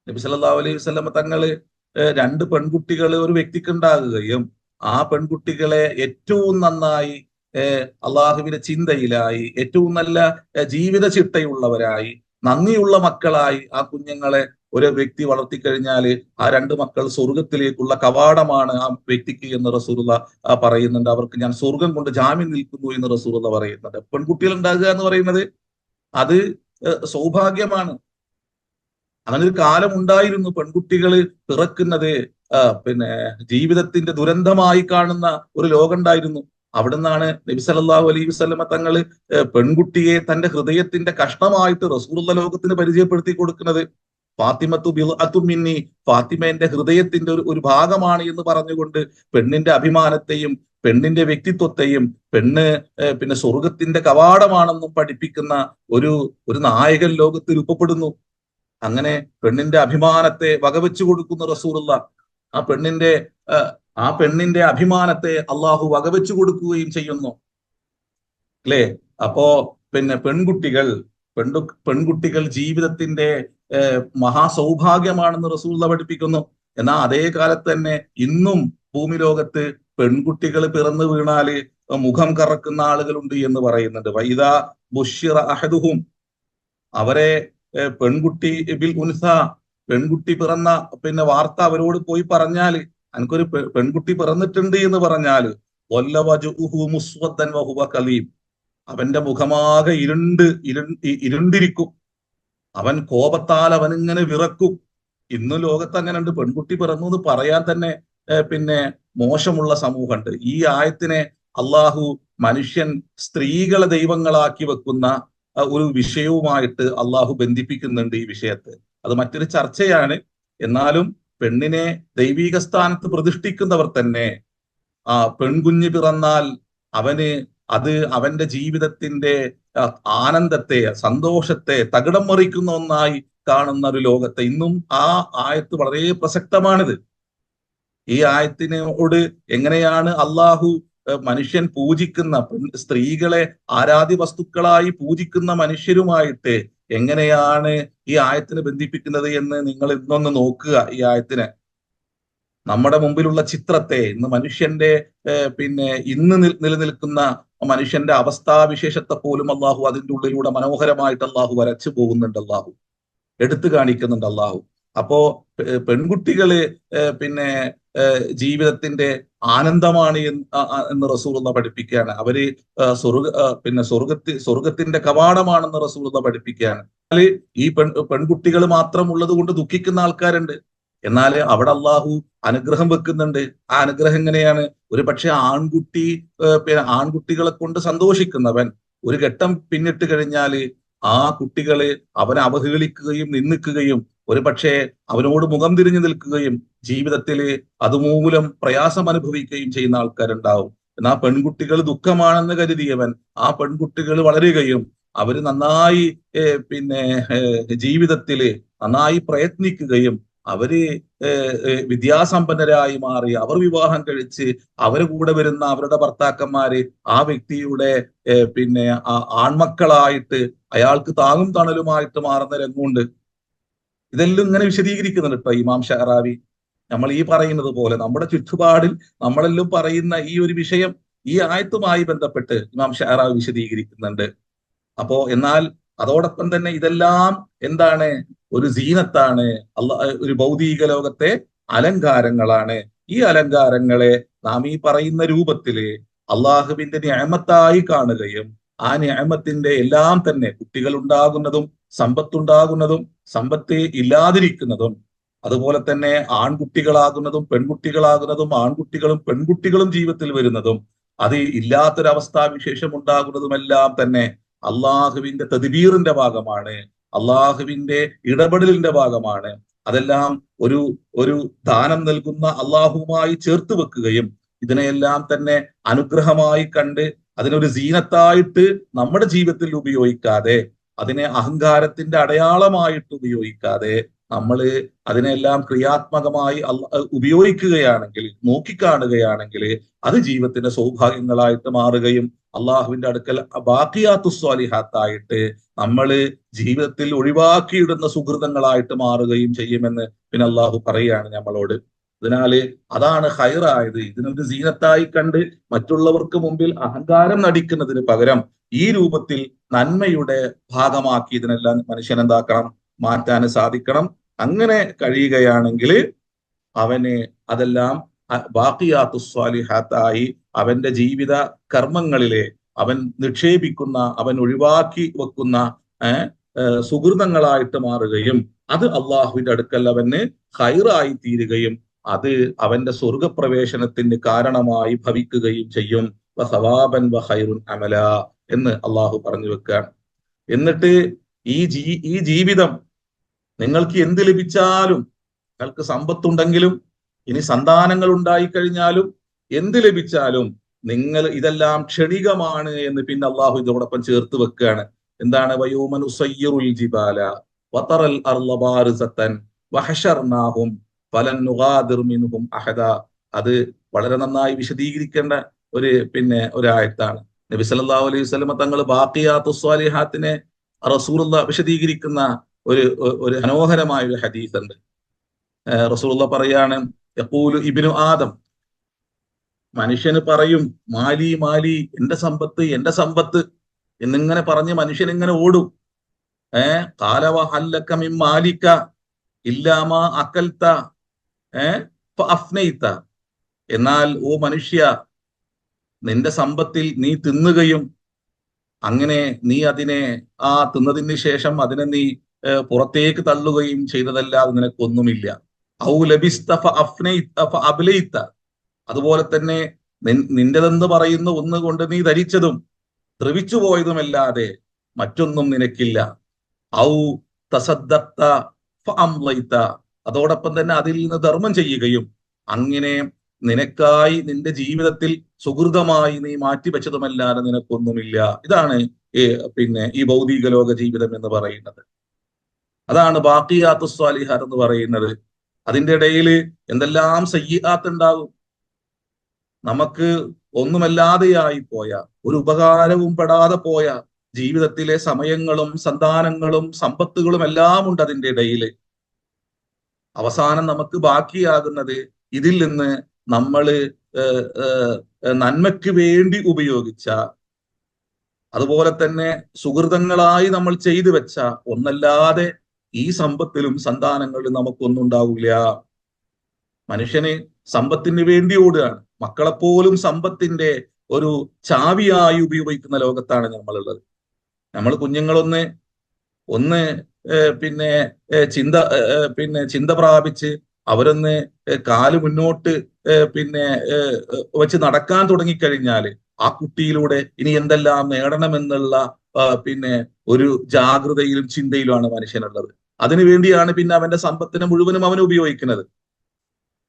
നബി സല്ലല്ലാഹു അലൈഹി വസല്ലം തങ്ങള് 2 പെൺകുട്ടികൾ ഒരു വ്യക്തിക്ക് ഉണ്ടാകുകയും ആ പെൺകുട്ടികളെ ഏറ്റവും നന്നായി അള്ളാഹുവിന്റെ ചിന്തയിലായി, ഏറ്റവും നല്ല ജീവിത ചിട്ടയുള്ളവരായി, നന്ദിയുള്ള മക്കളായി ആ കുഞ്ഞുങ്ങളെ ഒരു വ്യക്തി വളർത്തിക്കഴിഞ്ഞാൽ ആ 2 മക്കൾ സ്വർഗത്തിലേക്കുള്ള കവാടമാണ് ആ വ്യക്തിക്ക് എന്ന് റസൂലുള്ള പറയുന്നുണ്ട്. അവർക്ക് ഞാൻ സ്വർഗം കൊണ്ട് ജാമ്യം നിൽക്കുന്നു എന്ന് റസൂലുള്ള പറയുന്നുണ്ട്. പെൺകുട്ടികൾ ഉണ്ടാകുക എന്ന് പറയുന്നത് അത് സൗഭാഗ്യമാണ്. അങ്ങനെ ഒരു കാലം ഉണ്ടായിരുന്നു. പെൺകുട്ടികൾ പിറക്കുന്നത് പിന്നെ ജീവിതത്തിന്റെ ദുരന്തമായി കാണുന്ന ഒരു ലോകം ഉണ്ടായിരുന്നു. അവിടുന്നാണ് നബി സല്ലല്ലാഹു അലൈഹി വസല്ലമ തങ്ങൾ പെൺകുട്ടിയെ തന്റെ ഹൃദയത്തിന്റെ കഷ്ണമായിട്ട് റസൂലുള്ള ലോകത്തിന് പരിചയപ്പെടുത്തി കൊടുക്കുന്നത്. ഫാത്തിമത്തു ബിദ്അത്തും മിന്നി, ഫാത്തിമ എന്റെ ഹൃദയത്തിന്റെ ഒരു ഭാഗമാണ് എന്ന് പറഞ്ഞുകൊണ്ട് പെണ്ണിന്റെ അഭിമാനത്തെയും പെണ്ണിന്റെ വ്യക്തിത്വത്തെയും പിന്നെ സ്വർഗത്തിന്റെ കവാടമാണെന്നും പഠിപ്പിക്കുന്ന ഒരു നായകൻ ലോകത്ത് രൂപപ്പെടുന്നു. അങ്ങനെ പെണ്ണിന്റെ അഭിമാനത്തെ വകവെച്ചു കൊടുക്കുന്ന റസൂലുള്ള ആ പെണ്ണിന്റെ അഭിമാനത്തെ അള്ളാഹു വകവെച്ചു കൊടുക്കുകയും ചെയ്യുന്നു, അല്ലേ? അപ്പോ പിന്നെ പെൺകുട്ടികൾ ജീവിതത്തിന്റെ മഹാസൗഭാഗ്യമാണെന്ന് റസൂലുള്ള പഠിപ്പിക്കുന്നു. എന്നാൽ അതേ കാലത്ത് തന്നെ ഇന്നും ഭൂമി ലോകത്ത് പെൺകുട്ടികൾ പിറന്നു വീണാല് മുഖം കറക്കുന്ന ആളുകളുണ്ട് എന്ന് പറയുന്നുണ്ട്. വൈദാ ബുശ്ശിറ അഹദുഹും, അവരെ പെൺകുട്ടി ബിൽ ഉൻസ, പെൺകുട്ടി പിറന്ന പിന്നെ വാർത്ത അവരോട് പോയി പറഞ്ഞാല്, എനിക്കൊരു പെൺകുട്ടി പിറന്നിട്ടുണ്ട് എന്ന് പറഞ്ഞാല് വല്ല വജുഹു മുസ്വദ്ദൻ വഹുവ കലീം, അവന്റെ മുഖമാകെ ഇരുണ്ടിരിക്കും, അവൻ കോപത്താൽ അവനിങ്ങനെ വിറക്കും. ഇന്ന് ലോകത്ത് അങ്ങനെ ഉണ്ട്. പെൺകുട്ടി പിറന്നു എന്ന് പറയാൻ തന്നെ പിന്നെ മോശമുള്ള സമൂഹമുണ്ട്. ഈ ആയത്തിനെ അള്ളാഹു മനുഷ്യൻ സ്ത്രീകളെ ദൈവങ്ങളാക്കി വെക്കുന്ന ഒരു വിഷയവുമായിട്ട് അള്ളാഹു ബന്ധിപ്പിക്കുന്നുണ്ട് ഈ വിഷയത്തെ. അത് മറ്റൊരു ചർച്ചയാണ്. എന്നാലും പെണ്ണിനെ ദൈവീക സ്ഥാനത്ത് പ്രതിഷ്ഠിക്കുന്നവർ തന്നെ പെൺകുഞ്ഞ് പിറന്നാൽ അത് അവന്റെ ജീവിതത്തിന്റെ ആനന്ദത്തെ, സന്തോഷത്തെ തകിടം മറിക്കുന്ന ഒന്നായി കാണുന്ന ഒരു ലോകത്തെ ഇന്നും ആ ആയത്ത് വളരെ പ്രസക്തമാണിത്. ഈ ആയത്തിനോട് എങ്ങനെയാണ് അള്ളാഹു മനുഷ്യൻ പൂജിക്കുന്ന സ്ത്രീകളെ ആരാധ്യ വസ്തുക്കളായി പൂജിക്കുന്ന മനുഷ്യരുമായിട്ട് എങ്ങനെയാണ് ഈ ആയത്തിനെ ബന്ധിപ്പിക്കുന്നത് എന്ന് നിങ്ങൾ ഇന്നൊന്ന് നോക്കുക. ഈ ആയത്തിനെ, നമ്മുടെ മുമ്പിലുള്ള ചിത്രത്തെ, ഇന്ന് മനുഷ്യന്റെ ഇന്ന് നിലനിൽക്കുന്ന മനുഷ്യന്റെ അവസ്ഥാവിശേഷത്തെ പോലും അള്ളാഹു അതിൻ്റെ ഉള്ളിലൂടെ മനോഹരമായിട്ട് അള്ളാഹു വരച്ചു പോകുന്നുണ്ട്, അള്ളാഹു എടുത്തു കാണിക്കുന്നുണ്ട് അള്ളാഹു. അപ്പോ പെൺകുട്ടികള് ജീവിതത്തിന്റെ ആനന്ദമാണ് എന്ന് റസൂലുള്ള പഠിപ്പിക്കുകയാണ്. അവര് സ്വർഗത്തിന്റെ കവാടമാണെന്ന് റസൂലുള്ള പഠിപ്പിക്കുകയാണ്. ഈ പെൺകുട്ടികൾ മാത്രം ഉള്ളത് കൊണ്ട് ദുഃഖിക്കുന്ന ആൾക്കാരുണ്ട്. എന്നാൽ അവിടെ അള്ളാഹു അനുഗ്രഹം വെക്കുന്നുണ്ട്. ആ അനുഗ്രഹം എങ്ങനെയാണ്? ഒരു പക്ഷെ ആൺകുട്ടികളെ കൊണ്ട് സന്തോഷിക്കുന്നവൻ ഒരു ഘട്ടം പിന്നിട്ട് കഴിഞ്ഞാല് ആ കുട്ടികള് അവനെ അവഹേളിക്കുകയും നിന്ദിക്കുകയും ഒരു പക്ഷേ അവനോട് മുഖം തിരിഞ്ഞു നിൽക്കുകയും ജീവിതത്തിൽ അതുമൂലം പ്രയാസം അനുഭവിക്കുകയും ചെയ്യുന്ന ആൾക്കാരുണ്ടാവും. എന്നാൽ പെൺകുട്ടികൾ ദുഃഖമാണെന്ന് കരുതിയവൻ ആ പെൺകുട്ടികൾ വളരുകയും അവര് നന്നായി ജീവിതത്തില് നന്നായി പ്രയത്നിക്കുകയും അവര് വിദ്യാസമ്പന്നരായി മാറി, അവർ വിവാഹം കഴിച്ച് അവരുടെ കൂടെ വരുന്ന അവരുടെ ഭർത്താക്കന്മാര് ആ വ്യക്തിയുടെ പിന്നെ ആൺമക്കളായിട്ട് അയാൾക്ക് താങ്ങും തണലുമായിട്ട് മാറുന്ന രംഗമുണ്ട്. ഇതെല്ലാം ഇങ്ങനെ വിശദീകരിക്കുന്നുണ്ട് കേട്ടോ ഇമാം ഷഹറാവി. നമ്മൾ ഈ പറയുന്നത് പോലെ നമ്മുടെ ചുറ്റുപാടിൽ നമ്മളെല്ലാം പറയുന്ന ഈ ഒരു വിഷയം ഈ ആയത്തുമായി ബന്ധപ്പെട്ട് ഇമാം ഷഹറാവി വിശദീകരിക്കുന്നുണ്ട്. അപ്പോ എന്നാൽ അതോടൊപ്പം തന്നെ ഇതെല്ലാം എന്താണ്? ഒരു സീനത്താണ്, ഒരു ഭൗതിക ലോകത്തെ അലങ്കാരങ്ങളാണ്. ഈ അലങ്കാരങ്ങളെ നാം ഈ പറയുന്ന രൂപത്തില് അള്ളാഹുവിന്റെ നിഅമത്തായി കാണുകയും ആ നിഅമത്തിന്റെ എല്ലാം തന്നെ കുട്ടികൾ ഉണ്ടാകുന്നതും സമ്പത്തുണ്ടാകുന്നതും സമ്പത്ത് ഇല്ലാതിരിക്കുന്നതും അതുപോലെ തന്നെ ആൺകുട്ടികളാകുന്നതും പെൺകുട്ടികളാകുന്നതും ആൺകുട്ടികളും പെൺകുട്ടികളും ജീവിതത്തിൽ വരുന്നതും അത് ഇല്ലാത്തൊരവസ്ഥാവിശേഷം ഉണ്ടാകുന്നതുമെല്ലാം തന്നെ അള്ളാഹുവിന്റെ തദ്ബീറിന്റെ ഭാഗമാണ്, അള്ളാഹുവിന്റെ ഇടപെടലിന്റെ ഭാഗമാണ്. അതെല്ലാം ഒരു ഒരു ദാനം നൽകുന്ന അള്ളാഹുവുമായി ചേർത്ത് വെക്കുകയും ഇതിനെയെല്ലാം തന്നെ അനുഗ്രഹമായി കണ്ട് അതിനൊരു സീനത്തായിട്ട് നമ്മുടെ ജീവിതത്തിൽ ഉപയോഗിക്കാതെ, അതിനെ അഹങ്കാരത്തിന്റെ അടയാളമായിട്ട് ഉപയോഗിക്കാതെ നമ്മൾ അതിനെല്ലാം ക്രിയാത്മകമായി ഉപയോഗിക്കുകയാണെങ്കിൽ, നോക്കിക്കാണുകയാണെങ്കിൽ അത് ജീവിതത്തിന്റെ സൗഭാഗ്യങ്ങളായിട്ട് മാറുകയും അള്ളാഹുവിന്റെ അടുക്കൽ ബാക്കിയാത്തു സ്വാലിഹാത്തായിട്ട് നമ്മൾ ജീവിതത്തിൽ ഒഴിവാക്കിയിടുന്ന സുഹൃതങ്ങളായിട്ട് മാറുകയും ചെയ്യുമെന്ന് പിന്നെ അള്ളാഹു പറയുകയാണ് നമ്മളോട്. അതിനാല് അതാണ് ഹൈറായത്. ഇതിനൊരു സീനത്തായി കണ്ട് മറ്റുള്ളവർക്ക് മുമ്പിൽ അഹങ്കാരം നടിക്കുന്നതിന് പകരം ഈ രൂപത്തിൽ നന്മയുടെ ഭാഗമാക്കി ഇതിനെല്ലാം മനുഷ്യൻ എന്താക്കണം? മാറ്റാൻ സാധിക്കണം. അങ്ങനെ കഴിയുകയാണെങ്കിൽ അവന് അതെല്ലാം ബാക്കിയാത്തു സ്വാലിഹാത്തായി അവന്റെ ജീവിത കർമ്മങ്ങളിലെ അവൻ നിക്ഷേപിക്കുന്ന, അവൻ ഒഴിവാക്കി വെക്കുന്ന സുഹൃതങ്ങളായിട്ട് മാറുകയും അത് അള്ളാഹുവിന്റെ അടുക്കൽ അവന് ഹൈറായി തീരുകയും അത് അവന്റെ സ്വർഗപ്രവേശനത്തിന് കാരണമായി ഭവിക്കുകയും ചെയ്യും. വസവാബൻ വഖൈറുൻ അമല എന്ന് അള്ളാഹു പറഞ്ഞു വെക്കുകയാണ്. എന്നിട്ട് ഈ ജീവിതം നിങ്ങൾക്ക് എന്ത് ലഭിച്ചാലും, നിങ്ങൾക്ക് സമ്പത്തുണ്ടെങ്കിലും ഇനി സന്താനങ്ങൾ ഉണ്ടായി കഴിഞ്ഞാലും എന്ത് ലഭിച്ചാലും നിങ്ങൾ ഇതെല്ലാം ക്ഷണികമാണ് എന്ന് പിന്നെ അള്ളാഹു ഇതോടൊപ്പം ചേർത്ത് വെക്കുകയാണ്. എന്താണ്? വയോമനുസയ്യിറുൽ ജിബാല വതറൽ അർള ബാരിസതൻ വഹശർനാഹും ഫലൻ നുഗാദിർ മിൻഹും അഹദ. അത് വളരെ നന്നായി വിശദീകരിക്കേണ്ട ഒരു ആയത്താണ്. നബി സല്ലല്ലാഹു അലൈഹി വസല്ലം തങ്ങൾ ബാഖിയാത്തു സ്വാലിഹാത്തിനെ റസൂലുള്ള വിശദീകരിക്കുന്ന ഒരു മനോഹരമായ ഒരു ഹദീസ് ഉണ്ട്. റസൂലുള്ള പറയാണ്, യഖൂലു ഇബ്നു ആദം, മനുഷ്യന് പറയും, മാലി മാലി, എന്റെ സമ്പത്ത് എന്റെ സമ്പത്ത് എന്നിങ്ങനെ പറഞ്ഞ് മനുഷ്യൻ ഇങ്ങനെ ഓടും. ഖാലവ ഹല്ലക മിൻ മാലിക ഇല്ലാമാ അകൽത ഫഅഫ്നൈത. എന്നാൽ ഓ മനുഷ്യ, നിന്റെ സമ്പത്തിൽ നീ തിന്നുകയും അങ്ങനെ നീ അതിനെ തിന്നതിന് ശേഷം അതിനെ നീ പുറത്തേക്ക് തള്ളുകയും ചെയ്തതല്ലാതെ നിനക്കൊന്നുമില്ല. ഔ ലബിസ്ത ഫഅബ്ലൈത. അതുപോലെ തന്നെ നിന്റെതെന്ന് പറയുന്ന ഒന്ന് കൊണ്ട് നീ ധരിച്ചതും ദ്രവിച്ചു പോയതുമല്ലാതെ മറ്റൊന്നും നിനക്കില്ല. ഔ തസദ്ദഖ്ത ഫഅംളൈത. അതോടൊപ്പം തന്നെ അതിൽ നിന്ന് ധർമ്മം ചെയ്യുകയും അങ്ങനെ നിനക്കായി നിന്റെ ജീവിതത്തിൽ സുഹൃതമായി നീ മാറ്റിവെച്ചതുമല്ലാതെ നിനക്കൊന്നുമില്ല. ഇതാണ് ഈ ഭൗതിക ലോക ജീവിതം എന്ന് പറയുന്നത്. അതാണ് ബാഖിയാത്തു സ്വാലിഹാത്ത് എന്ന് പറയുന്നത്. അതിന്റെ ഇടയിൽ എന്തെല്ലാം സയ്യിആത്ത് ഉണ്ടാകും. നമുക്ക് ഒന്നുമല്ലാതെയായി പോയ, ഒരു ഉപകാരവും പെടാതെ പോയ ജീവിതത്തിലെ സമയങ്ങളും സന്താനങ്ങളും സമ്പത്തുകളും എല്ലാം ഉണ്ട് അതിന്റെ ഇടയിൽ. അവസാനം നമുക്ക് ബാക്കിയാകുന്നത് ഇതിൽ നിന്ന് നമ്മൾ നന്മയ്ക്ക് വേണ്ടി ഉപയോഗിച്ച, അതുപോലെ തന്നെ സുഹൃതങ്ങളായി നമ്മൾ ചെയ്തു വെച്ച ഒന്നല്ലാതെ ഈ സമ്പത്തിലും സന്താനങ്ങളിലും നമുക്കൊന്നും ഉണ്ടാവില്ല. മനുഷ്യന് സമ്പത്തിന് വേണ്ടി ഓടുകയാണ്. മക്കളെപ്പോലും സമ്പത്തിന്റെ ഒരു ചാവിയായി ഉപയോഗിക്കുന്ന ലോകത്താണ് നമ്മളുള്ളത്. നമ്മൾ കുഞ്ഞുങ്ങളൊന്ന് ചിന്ത പ്രാപിച്ച് അവരൊന്ന് കാല് മുന്നോട്ട് വെച്ച് നടക്കാൻ തുടങ്ങിക്കഴിഞ്ഞാൽ ആ കുട്ടിയിലൂടെ ഇനി എന്തെല്ലാം നേടണമെന്നുള്ള ഒരു ജാഗ്രതയിലും ചിന്തയിലുമാണ് മനുഷ്യനുള്ളത്. അതിനുവേണ്ടിയാണ് പിന്നെ അവന്റെ സമ്പത്തിനെ മുഴുവനും അവൻ ഉപയോഗിക്കുന്നത്.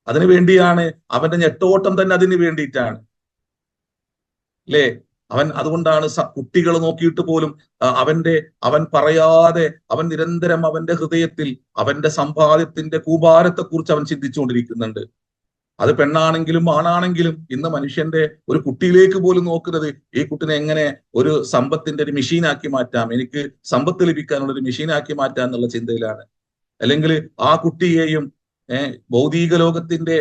അതിനു വേണ്ടിയാണ് അവന്റെ ഞെട്ടോട്ടം തന്നെ അതിന് വേണ്ടിയിട്ടാണ്, അല്ലേ? അതുകൊണ്ടാണ് കുട്ടികൾ നോക്കിയിട്ട് പോലും അവൻ പറയാതെ അവൻ നിരന്തരം അവന്റെ ഹൃദയത്തിൽ അവന്റെ സമ്പാദ്യത്തിന്റെ കൂമ്പാരത്തെക്കുറിച്ച് അവൻ ചിന്തിച്ചുകൊണ്ടിരിക്കുന്നുണ്ട്. അത് പെണ്ണാണെങ്കിലും ആണാണെങ്കിലും ഇന്ന് മനുഷ്യന്റെ ഒരു കുട്ടിയിലേക്ക് പോലും നോക്കുന്നത് ഈ കുട്ടിനെ എങ്ങനെ ഒരു സമ്പത്തിന്റെ ഒരു മെഷീനാക്കി മാറ്റാം, എനിക്ക് സമ്പത്ത് ലഭിക്കാനുള്ള ഒരു മെഷീനാക്കി മാറ്റാം എന്നുള്ള ചിന്തയിലാണ്. അല്ലെങ്കിൽ ആ കുട്ടിയെയും ഭൗതിക ലോകത്തിന്റെ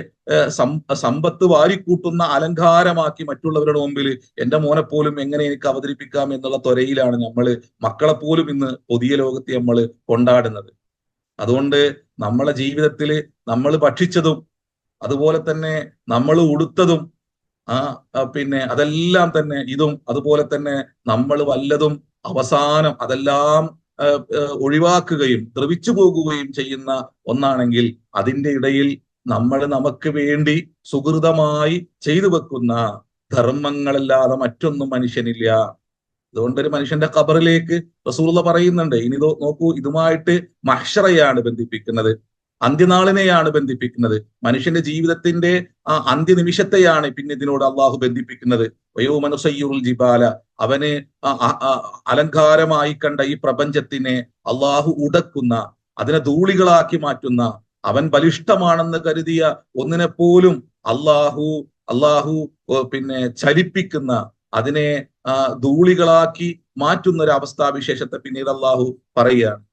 സമ്പത്ത് വാരിക്കൂട്ടുന്ന അലങ്കാരമാക്കി മറ്റുള്ളവരുടെ മുമ്പിൽ എന്റെ മോനെ പോലും എങ്ങനെ എനിക്ക് അവതരിപ്പിക്കാം എന്നുള്ള ത്വരയിലാണ് മക്കളെ പോലും ഇന്ന് പുതിയ ലോകത്തെ നമ്മൾ കൊണ്ടാടുന്നത്. അതുകൊണ്ട് നമ്മളെ ജീവിതത്തിൽ നമ്മൾ ഭക്ഷിച്ചതും അതുപോലെ തന്നെ നമ്മൾ ഉടുത്തതും പിന്നെ അതെല്ലാം തന്നെ ഇതും അതുപോലെ തന്നെ നമ്മൾ വല്ലതും അവസാനം അതെല്ലാം ഒഴിവാക്കുകയും ദ്രവിച്ചു പോകുകയും ചെയ്യുന്ന ഒന്നാണെങ്കിൽ അതിന്റെ ഇടയിൽ നമ്മൾ നമുക്ക് വേണ്ടി സുഹൃതമായി ചെയ്തു വെക്കുന്ന ധർമ്മങ്ങളല്ലാതെ മറ്റൊന്നും മനുഷ്യനില്ല. അതുകൊണ്ട് ഒരു മനുഷ്യന്റെ ഖബറിലേക്ക് റസൂലുള്ള പറയുന്നുണ്ട്, ഇനി നോക്കൂ, ഇതുമായിട്ട് മഹ്ശറയാണ് ബന്ധിപ്പിക്കുന്നത്, അന്ത്യനാളിനെയാണ് ബന്ധിപ്പിക്കുന്നത്, മനുഷ്യന്റെ ജീവിതത്തിന്റെ ആ അന്ത്യനിമിഷത്തെയാണ് പിന്നെ ഇതിനോട് അള്ളാഹു ബന്ധിപ്പിക്കുന്നത്. വയോമനുസയ്യുൽ ജിബാല, അവന് അലങ്കാരമായി കണ്ട ഈ പ്രപഞ്ചത്തിനെ അള്ളാഹു ഉടക്കുന്ന, അതിനെ ധൂളികളാക്കി മാറ്റുന്ന, അവൻ ബലിഷ്ഠമാണെന്ന് കരുതിയ ഒന്നിനെ പോലും അള്ളാഹു പിന്നെ ചലിപ്പിക്കുന്ന, അതിനെ ധൂളികളാക്കി മാറ്റുന്ന ഒരു അവസ്ഥാവിശേഷത്തെ പിന്നീട് അള്ളാഹു പറയുകയാണ്.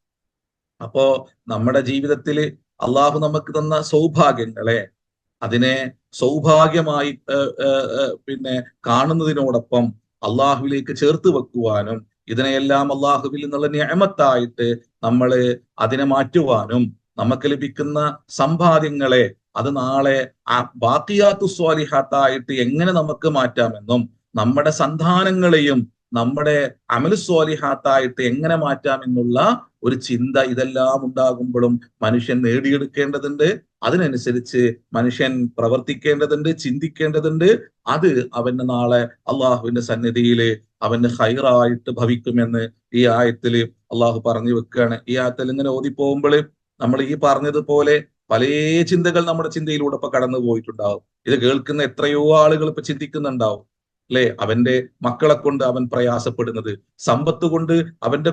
അപ്പോ നമ്മുടെ ജീവിതത്തിൽ അള്ളാഹു നമുക്ക് തന്ന സൗഭാഗ്യങ്ങളെ അതിനെ സൗഭാഗ്യമായി പിന്നെ കാണുന്നതിനോടൊപ്പം അള്ളാഹുവിലേക്ക് ചേർത്ത് വെക്കുവാനും ഇതിനെയെല്ലാം അള്ളാഹുവിൽ നിന്നുള്ള നിഅമത്തായിട്ട് നമ്മൾ അതിനെ മാറ്റുവാനും നമുക്ക് ലഭിക്കുന്ന സമ്പാദ്യങ്ങളെ അത് നാളെ ബാഖിയാത്തു സ്വാലിഹാത്തായിട്ട് എങ്ങനെ നമുക്ക് മാറ്റാമെന്നും നമ്മുടെ സന്താനങ്ങളെയും നമ്മുടെ അമലു സ്വാലിഹാത്തായിട്ട് എങ്ങനെ മാറ്റാമെന്നുള്ള ഒരു ചിന്ത ഇതെല്ലാം ഉണ്ടാകുമ്പോഴും മനുഷ്യൻ നേടിയെടുക്കേണ്ടതുണ്ട്. അതിനനുസരിച്ച് മനുഷ്യൻ പ്രവർത്തിക്കേണ്ടതുണ്ട്, ചിന്തിക്കേണ്ടതുണ്ട്. അത് അവന് നാളെ അള്ളാഹുവിന്റെ സന്നിധിയിൽ അവന് ഹൈറായിട്ട് ഭവിക്കുമെന്ന് ഈ ആയത്തിൽ അള്ളാഹു പറഞ്ഞു വെക്കുകയാണ്. ഈ ആയത്തിൽ ഇങ്ങനെ ഓതിപ്പോകുമ്പോൾ നമ്മൾ ഈ പറഞ്ഞതുപോലെ പല ചിന്തകൾ നമ്മുടെ ചിന്തയിലൂടെ ഇപ്പൊ കടന്നു പോയിട്ടുണ്ടാവും. ഇത് കേൾക്കുന്ന എത്രയോ ആളുകൾ ഇപ്പൊ ചിന്തിക്കുന്നുണ്ടാവും, അല്ലെ? അവന്റെ മക്കളെ കൊണ്ട് അവൻ പ്രയാസപ്പെടുന്നത്, സമ്പത്ത് കൊണ്ട് അവന്റെ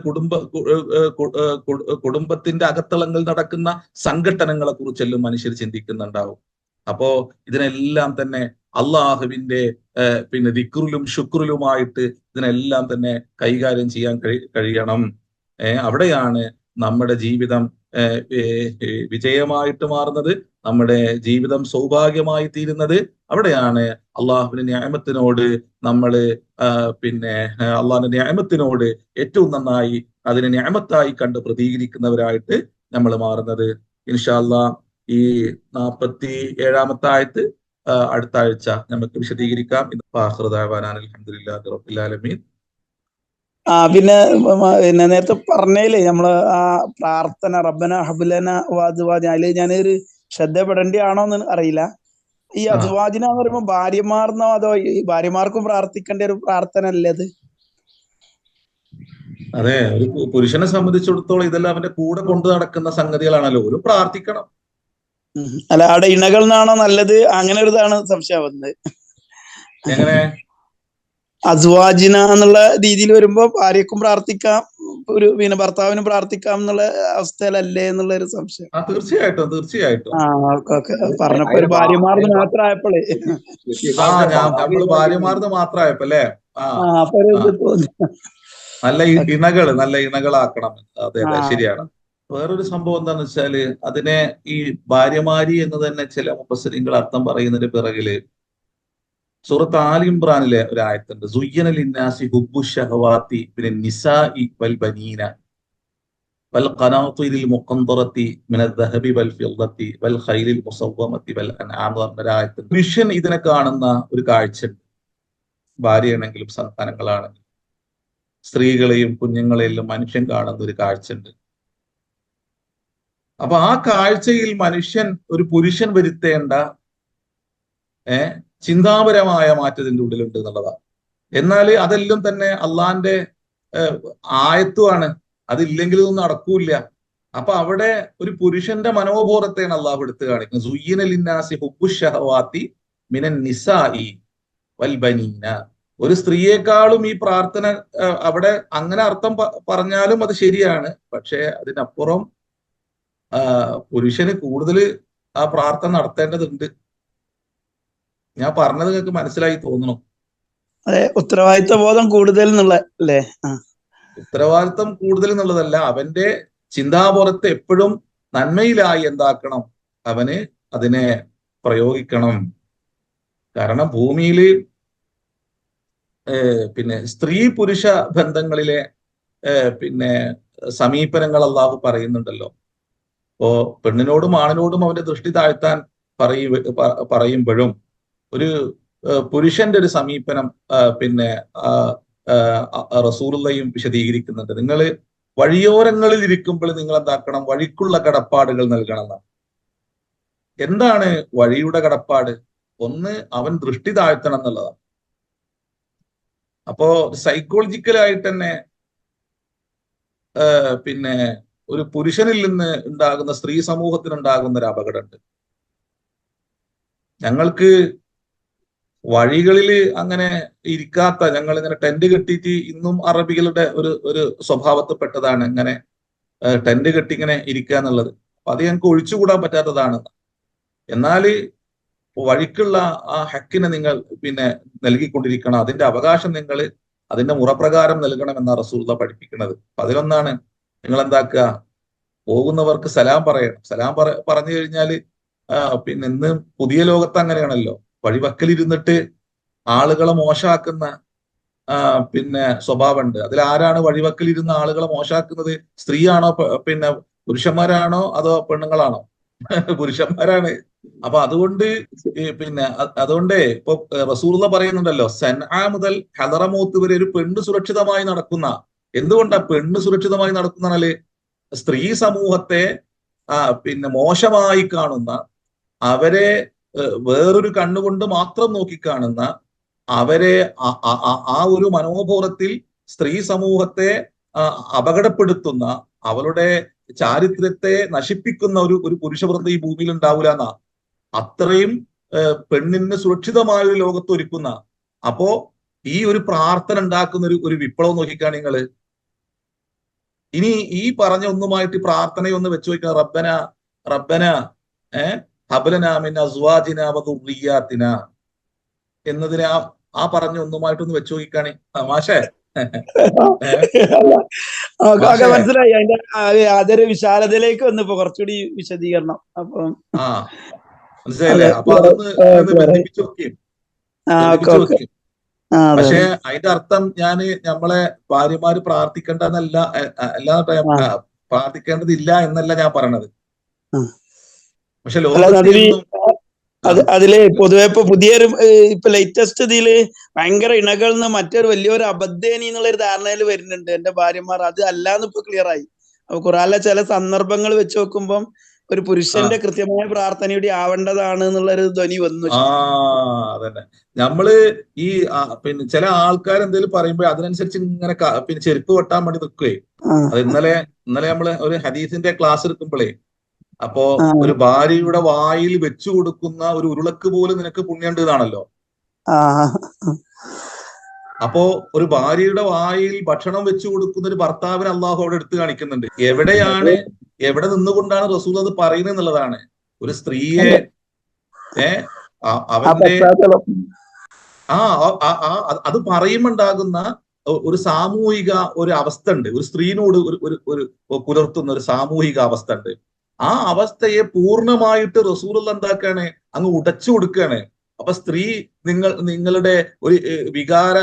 കുടുംബത്തിന്റെ അകത്തളങ്ങൾ നടക്കുന്ന സംഘട്ടനങ്ങളെ കുറിച്ചെല്ലാം മനുഷ്യർ ചിന്തിക്കുന്നുണ്ടാവും. അപ്പോ ഇതിനെല്ലാം തന്നെ അള്ളാഹുവിന്റെ പിന്നെ ദിക്റിലും ശുക്റിലുമായിട്ട് ഇതിനെല്ലാം തന്നെ കൈകാര്യം ചെയ്യാൻ കഴിയണം. അവിടെയാണ് നമ്മുടെ ജീവിതം വിജയമായിട്ട് മാറുന്നത്, നമ്മുടെ ജീവിതം സൗഭാഗ്യമായി തീരുന്നത്. അവിടെയാണ് അള്ളാഹുവിന്റെ നിഅമത്തിനോട് പിന്നെ അള്ളാഹുവിന്റെ നിഅമത്തിനോട് ഏറ്റവും നന്നായി അതിനെ നിഅമത്തായി കണ്ട് പ്രതികരിക്കുന്നവരായിട്ട് നമ്മൾ മാറുന്നത്. ഇൻഷാ അല്ലാഹ് ഈ 47-ാമത്തെ ആയത്ത് അടുത്ത ആഴ്ച നമുക്ക് വിശദീകരിക്കാം. അൽഹംദുലില്ലാഹി റബ്ബിൽ ആലമീൻ. പിന്നെ നേരത്തെ പറഞ്ഞേലേ നമ്മള് ആ പ്രാർത്ഥന റബ്ബന ഹബ്ലന വഅസ്വാജ, അതില് ഞാനൊരു ശ്രദ്ധപ്പെടേണ്ടിയാണോന്ന് അറിയില്ല. ഈ അസ്വാജിന എന്ന് പറയുമ്പോ ഭാര്യമാർന്നോ അതോ ഈ ഭാര്യമാർക്കും പ്രാർത്ഥിക്കേണ്ട ഒരു പ്രാർത്ഥന അല്ലേ അത്? അതെ, ഒരു പുരുഷനെ സംബന്ധിച്ചിടത്തോളം ഇതെല്ലാം അവന്റെ കൂടെ കൊണ്ടു നടക്കുന്ന സംഗതികളാണല്ലോ, ഒരു പ്രാർത്ഥിക്കണം. അല്ല, അവിടെ ഇണകൾ നിന്നാണോ നല്ലത്? അങ്ങനെ ഒരു ഇതാണ് സംശയം വന്നത്. എങ്ങനെ അസ്വാജിന എന്നുള്ള രീതിയിൽ വരുമ്പോ ഭാര്യക്കും പ്രാർത്ഥിക്കാം, ഒരു പിന്നെ ഭർത്താവിനും പ്രാർത്ഥിക്കാം എന്നുള്ള അവസ്ഥയിലല്ലേ എന്നുള്ള ഒരു സംശയം. തീർച്ചയായിട്ടും പറഞ്ഞപ്പോ ഒരു ഭാര്യമാർന്ന് മാത്രമായപ്പോഴേ നമ്മള് ഭാര്യമാർന്ന് മാത്രമായപ്പോ അല്ലേ നല്ല ഇണകളാക്കണം. അതെ, ശരിയാണ്. വേറൊരു സംഭവം എന്താന്ന് വെച്ചാല് അതിനെ ഈ ഭാര്യമാരി എന്ന് തന്നെ ചില മുഫസ്സിരീങ്ങൾ അർത്ഥം പറയുന്നതിന് പിറകില് സൂറത്ത് ആൽ ഇംറാനിലെ ഒരു ആയത്തുണ്ട്, സുയ്യന ലിന്നാസി ഹുബ്ബു ശഹവാതി മിനൻ നിസാഇ വൽ ബനീന വൽ ഖനാതിരിൽ മുഖന്തറതി മിനൽ ദഹബി വൽ ഫിദ്ദതി വൽ ഖൈലിൽ മുസവ്വമതി വൽ അൻആം എന്ന ആയത്ത്. മനുഷ്യൻ ഇതിനെ കാണുന്ന ഒരു കാഴ്ചയുണ്ട്. ഭാര്യയാണെങ്കിലും സന്താനങ്ങളാണെങ്കിലും സ്ത്രീകളെയും കുഞ്ഞുങ്ങളെയും മനുഷ്യൻ കാണുന്ന ഒരു കാഴ്ചയുണ്ട്. അപ്പൊ ആ കാഴ്ചയിൽ മനുഷ്യൻ ഒരു പുരുഷൻ വരുത്തേണ്ട ചിന്താപരമായ മാറ്റത്തിന്റെ ഉള്ളിലുണ്ട് എന്നുള്ളതാണ്. എന്നാൽ അതെല്ലാം തന്നെ അള്ളാന്റെ ആയത്തുമാണ്, അതില്ലെങ്കിൽ ഇതൊന്നും നടക്കൂല. അപ്പൊ അവിടെ ഒരു പുരുഷന്റെ മനോബോധത്തെയാണ് അള്ളാഹു എടുത്ത് കാണിക്കുന്നത്. സുയ്യിന ലിന്നാസി ഹുബ്ബു ശഹവാതി മിനൻ നിസാഇ വൽ ബനീന ഒരു സ്ത്രീയെക്കാളും ഈ പ്രാർത്ഥന അവിടെ അങ്ങനെ അർത്ഥം പറഞ്ഞാലും അത് ശരിയാണ്. പക്ഷെ അതിനപ്പുറം പുരുഷന് കൂടുതൽ ആ പ്രാർത്ഥന നടത്തേണ്ടതുണ്ട്. ഞാൻ പറഞ്ഞത് നിങ്ങൾക്ക് മനസ്സിലായി തോന്നുന്നു. അതെ, ഉത്തരവാദിത്വ ബോധം കൂടുതൽ എന്നുള്ള അല്ലേ? ഉത്തരവാദിത്വം കൂടുതൽ എന്നുള്ളതല്ല, അവന്റെ ചിന്താപുറത്ത് എപ്പോഴും നന്മയിലായി എന്താക്കണം, അവന് അതിനെ പ്രയോഗിക്കണം. കാരണം ഭൂമിയിൽ പിന്നെ സ്ത്രീ പുരുഷ ബന്ധങ്ങളിലെ പിന്നെ സമീപനങ്ങൾ അള്ളാഹു പറയുന്നുണ്ടല്ലോ. ഇപ്പോ പെണ്ണിനോടും ആണിനോടും അവന്റെ ദൃഷ്ടി താഴ്ത്താൻ പറയുമ്പോഴും ഒരു പുരുഷന്റെ ഒരു സമീപനം പിന്നെ റസൂലുള്ളയും വിശദീകരിക്കുന്നുണ്ട്. നിങ്ങൾ വഴിയോരങ്ങളിൽ ഇരിക്കുമ്പോൾ നിങ്ങൾ എന്താക്കണം, വഴിക്കുള്ള കടപ്പാടുകൾ നൽകണം എന്നാണ്. എന്താണ് വഴിയുടെ കടപ്പാട്? ഒന്ന്, അവൻ ദൃഷ്ടി താഴ്ത്തണം എന്നുള്ളതാണ്. അപ്പോ സൈക്കോളജിക്കലായിട്ട് തന്നെ പിന്നെ ഒരു പുരുഷനിൽ നിന്ന് ഉണ്ടാകുന്ന സ്ത്രീ സമൂഹത്തിനുണ്ടാകുന്ന ഒരു അപകടമുണ്ട്. ഞങ്ങൾക്ക് വഴികളിൽ അങ്ങനെ ഇരിക്കാത്ത, ഞങ്ങൾ ഇങ്ങനെ ടെന്റ് കെട്ടിയിട്ട്, ഇന്നും അറബികളുടെ ഒരു സ്വഭാവത്തിൽപ്പെട്ടതാണ് ഇങ്ങനെ ടെന്റ് കെട്ടി ഇങ്ങനെ ഇരിക്കുക എന്നുള്ളത്. അപ്പൊ അത് ഞങ്ങൾക്ക് ഒഴിച്ചുകൂടാൻ പറ്റാത്തതാണ്. എന്നാൽ വഴിക്കുള്ള ആ ഹക്കിനെ നിങ്ങൾ പിന്നെ നൽകിക്കൊണ്ടിരിക്കണം. അതിന്റെ അവകാശം നിങ്ങൾ അതിന്റെ മുറപ്രകാരം നൽകണമെന്ന റസൂലുള്ളാഹി പഠിപ്പിക്കുന്നത്. അപ്പൊ അതിലൊന്നാണ് നിങ്ങൾ എന്താക്കുക, പോകുന്നവർക്ക് സലാം പറയണം. സലാം പറഞ്ഞു കഴിഞ്ഞാൽ പിന്നെ ഇന്ന് പുതിയ ലോകത്ത് അങ്ങനെയാണല്ലോ, വഴിവക്കലിരുന്നിട്ട് ആളുകളെ മോശമാക്കുന്ന പിന്നെ സ്വഭാവമുണ്ട്. അതിൽ ആരാണ് വഴിവക്കലിരുന്ന ആളുകളെ മോശമാക്കുന്നത്? സ്ത്രീയാണോ പിന്നെ പുരുഷന്മാരാണോ അതോ പെണ്ണുങ്ങളാണോ? പുരുഷന്മാരാണ്. അപ്പൊ അതുകൊണ്ട് പിന്നെ അതുകൊണ്ട് ഇപ്പൊ റസൂലുള്ളാഹി പറയുന്നുണ്ടല്ലോ, സൻആ മുതൽ ഹദറമൗത്ത് വരെ ഒരു പെണ്ണ് സുരക്ഷിതമായി നടക്കുന്ന. എന്തുകൊണ്ടാ പെണ്ണ് സുരക്ഷിതമായി നടക്കുന്നതിനാല് സ്ത്രീ സമൂഹത്തെ പിന്നെ മോശമായി കാണുന്ന, അവരെ വേറൊരു കണ്ണുകൊണ്ട് മാത്രം നോക്കിക്കാണുന്ന, അവരെ ആ ഒരു മനോഭാവത്തിൽ സ്ത്രീ സമൂഹത്തെ അപകടപ്പെടുത്തുന്ന, അവളുടെ ചാരിത്രത്തെ നശിപ്പിക്കുന്ന ഒരു പുരുഷവൃന്ദം ഈ ഭൂമിയിൽ ഉണ്ടാവില്ല എന്നാ. അത്രയും പെണ്ണിന് സുരക്ഷിതമായ ഒരു ലോകത്ത് ഒരുക്കുന്ന. അപ്പോ ഈ ഒരു പ്രാർത്ഥന ഉണ്ടാക്കുന്ന ഒരു വിപ്ലവം നോക്കിക്കാണ് നിങ്ങള്. ഇനി ഈ പറഞ്ഞ ഒന്നുമായിട്ട് പ്രാർത്ഥനയൊന്ന് വെച്ച് നോക്കുക. റബ്ബന റബ്ബന ഹബ്ലന മിൻ അസ്വാജിന വ ദുർരിയാതിന എന്നതിനെ ആ പറഞ്ഞ ഒന്നുമായിട്ടൊന്ന് വെച്ച് നോക്കിക്കാണി. മാഷേ മനസ്സിലായി. അതിന്റെ അതൊരു വിശാലതയിലേക്ക് വന്നപ്പോ കുറച്ചുകൂടി വിശദീകരണം. അപ്പൊ മനസ്സിലായില്ലേ? അപ്പൊ അതൊന്ന് ബന്ധിപ്പിച്ചു നോക്കിയും. പക്ഷെ അതിന്റെ അർത്ഥം നമ്മളെ ഭാര്യമാര് പ്രാർത്ഥിക്കേണ്ടതല്ല, അല്ലാതെ പ്രാർത്ഥിക്കേണ്ടതില്ല എന്നല്ല ഞാൻ പറയണത്. പക്ഷെ അതില് പൊതുവെ ഇപ്പൊ പുതിയൊരു ഇപ്പൊ ലേറ്റസ്റ്റ് ഇതില് ഭയങ്കര ഇണകൾ മറ്റൊരു വലിയൊരു അബദ്ധേനി എന്നുള്ള ഒരു ധാരണയിൽ വരുന്നുണ്ട് എന്റെ ഭാര്യമാർ. അത് അല്ലാന്ന് ഇപ്പൊ ക്ലിയർ ആയി. അപ്പൊ ഖുർആനിലെ ചില സന്ദർഭങ്ങൾ വെച്ച് നോക്കുമ്പം ഒരു പുരുഷന്റെ കൃത്യമായ പ്രാർത്ഥനയുടെ ആവേണ്ടതാണ് എന്നുള്ളൊരു ധ്വനി വന്നു. അതന്നെ നമ്മള് ഈ പിന്നെ ചില ആൾക്കാർ എന്തെങ്കിലും പറയുമ്പോ അതിനനുസരിച്ച് ഇങ്ങനെ പിന്നെ ചെരുപ്പ് വെട്ടാൻ വേണ്ടി നിൽക്കുകയെ. അത് ഇന്നലെ നമ്മള് ഒരു ഹദീസിന്റെ ക്ലാസ് എടുക്കുമ്പോഴേ, അപ്പോ ഒരു ഭാര്യയുടെ വായിൽ വെച്ചു കൊടുക്കുന്ന ഒരു ഉരുളക്ക് പോലും നിനക്ക് പുണ്യമുണ്ട് എന്നാണല്ലോ. അപ്പോ ഒരു ഭാര്യയുടെ വായിൽ ഭക്ഷണം വെച്ചു കൊടുക്കുന്ന ഒരു ഭർത്താവിനെ അള്ളാഹു അവിടെ എടുത്തു കാണിക്കുന്നുണ്ട്. എവിടെ നിന്നുകൊണ്ടാണ് റസൂൽ അത് പറയുന്നത് എന്നുള്ളതാണ്. ഒരു സ്ത്രീയെ അവന്റെ അത് പറയുമ്പോണ്ടാകുന്ന ഒരു സാമൂഹിക ഒരു അവസ്ഥ ഉണ്ട്. ഒരു സ്ത്രീനോട് ഒരു പുലർത്തുന്ന ഒരു സാമൂഹിക അവസ്ഥ ഉണ്ട്. ആ അവസ്ഥയെ പൂർണ്ണമായിട്ട് റസൂലുള്ളാഹി എന്താക്കാണ്, അങ്ങ് ഉടച്ചു കൊടുക്കുകയാണ്. അപ്പൊ സ്ത്രീ നിങ്ങളുടെ ഒരു വികാര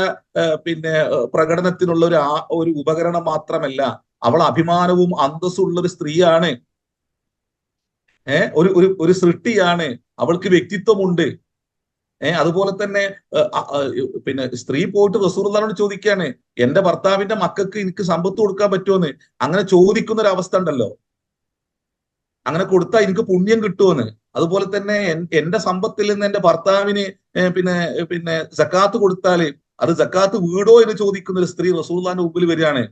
പിന്നെ പ്രകടനത്തിനുള്ള ഒരു ഉപകരണം മാത്രമല്ല, അവൾ അഭിമാനവും അന്തസ്സുള്ള ഒരു സ്ത്രീയാണ്. ഒരു സൃഷ്ടിയാണ്. അവൾക്ക് വ്യക്തിത്വമുണ്ട്. അതുപോലെ തന്നെ പിന്നെ സ്ത്രീ പോയിട്ട് റസൂലുള്ളാഹിയോട് ചോദിക്കുകയാണ്, എന്റെ ഭർത്താവിന്റെ മക്കൾക്ക് എനിക്ക് സമ്പത്ത് കൊടുക്കാൻ പറ്റുമെന്ന്. അങ്ങനെ ചോദിക്കുന്ന ഒരു അവസ്ഥ ഉണ്ടല്ലോ. അങ്ങനെ കൊടുത്താൽ എനിക്ക് പുണ്യം കിട്ടുമെന്ന്. അതുപോലെ തന്നെ എന്റെ സമ്പത്തിൽ നിന്ന് എന്റെ ഭർത്താവിന് പിന്നെ സക്കാത്ത് കൊടുത്താൽ അത് സക്കാത്ത് വീടോ എന്ന് ചോദിക്കുന്ന ഒരു സ്ത്രീ റസൂലുള്ളാഹിന്റെ മുമ്പിൽ വരികയാണ്.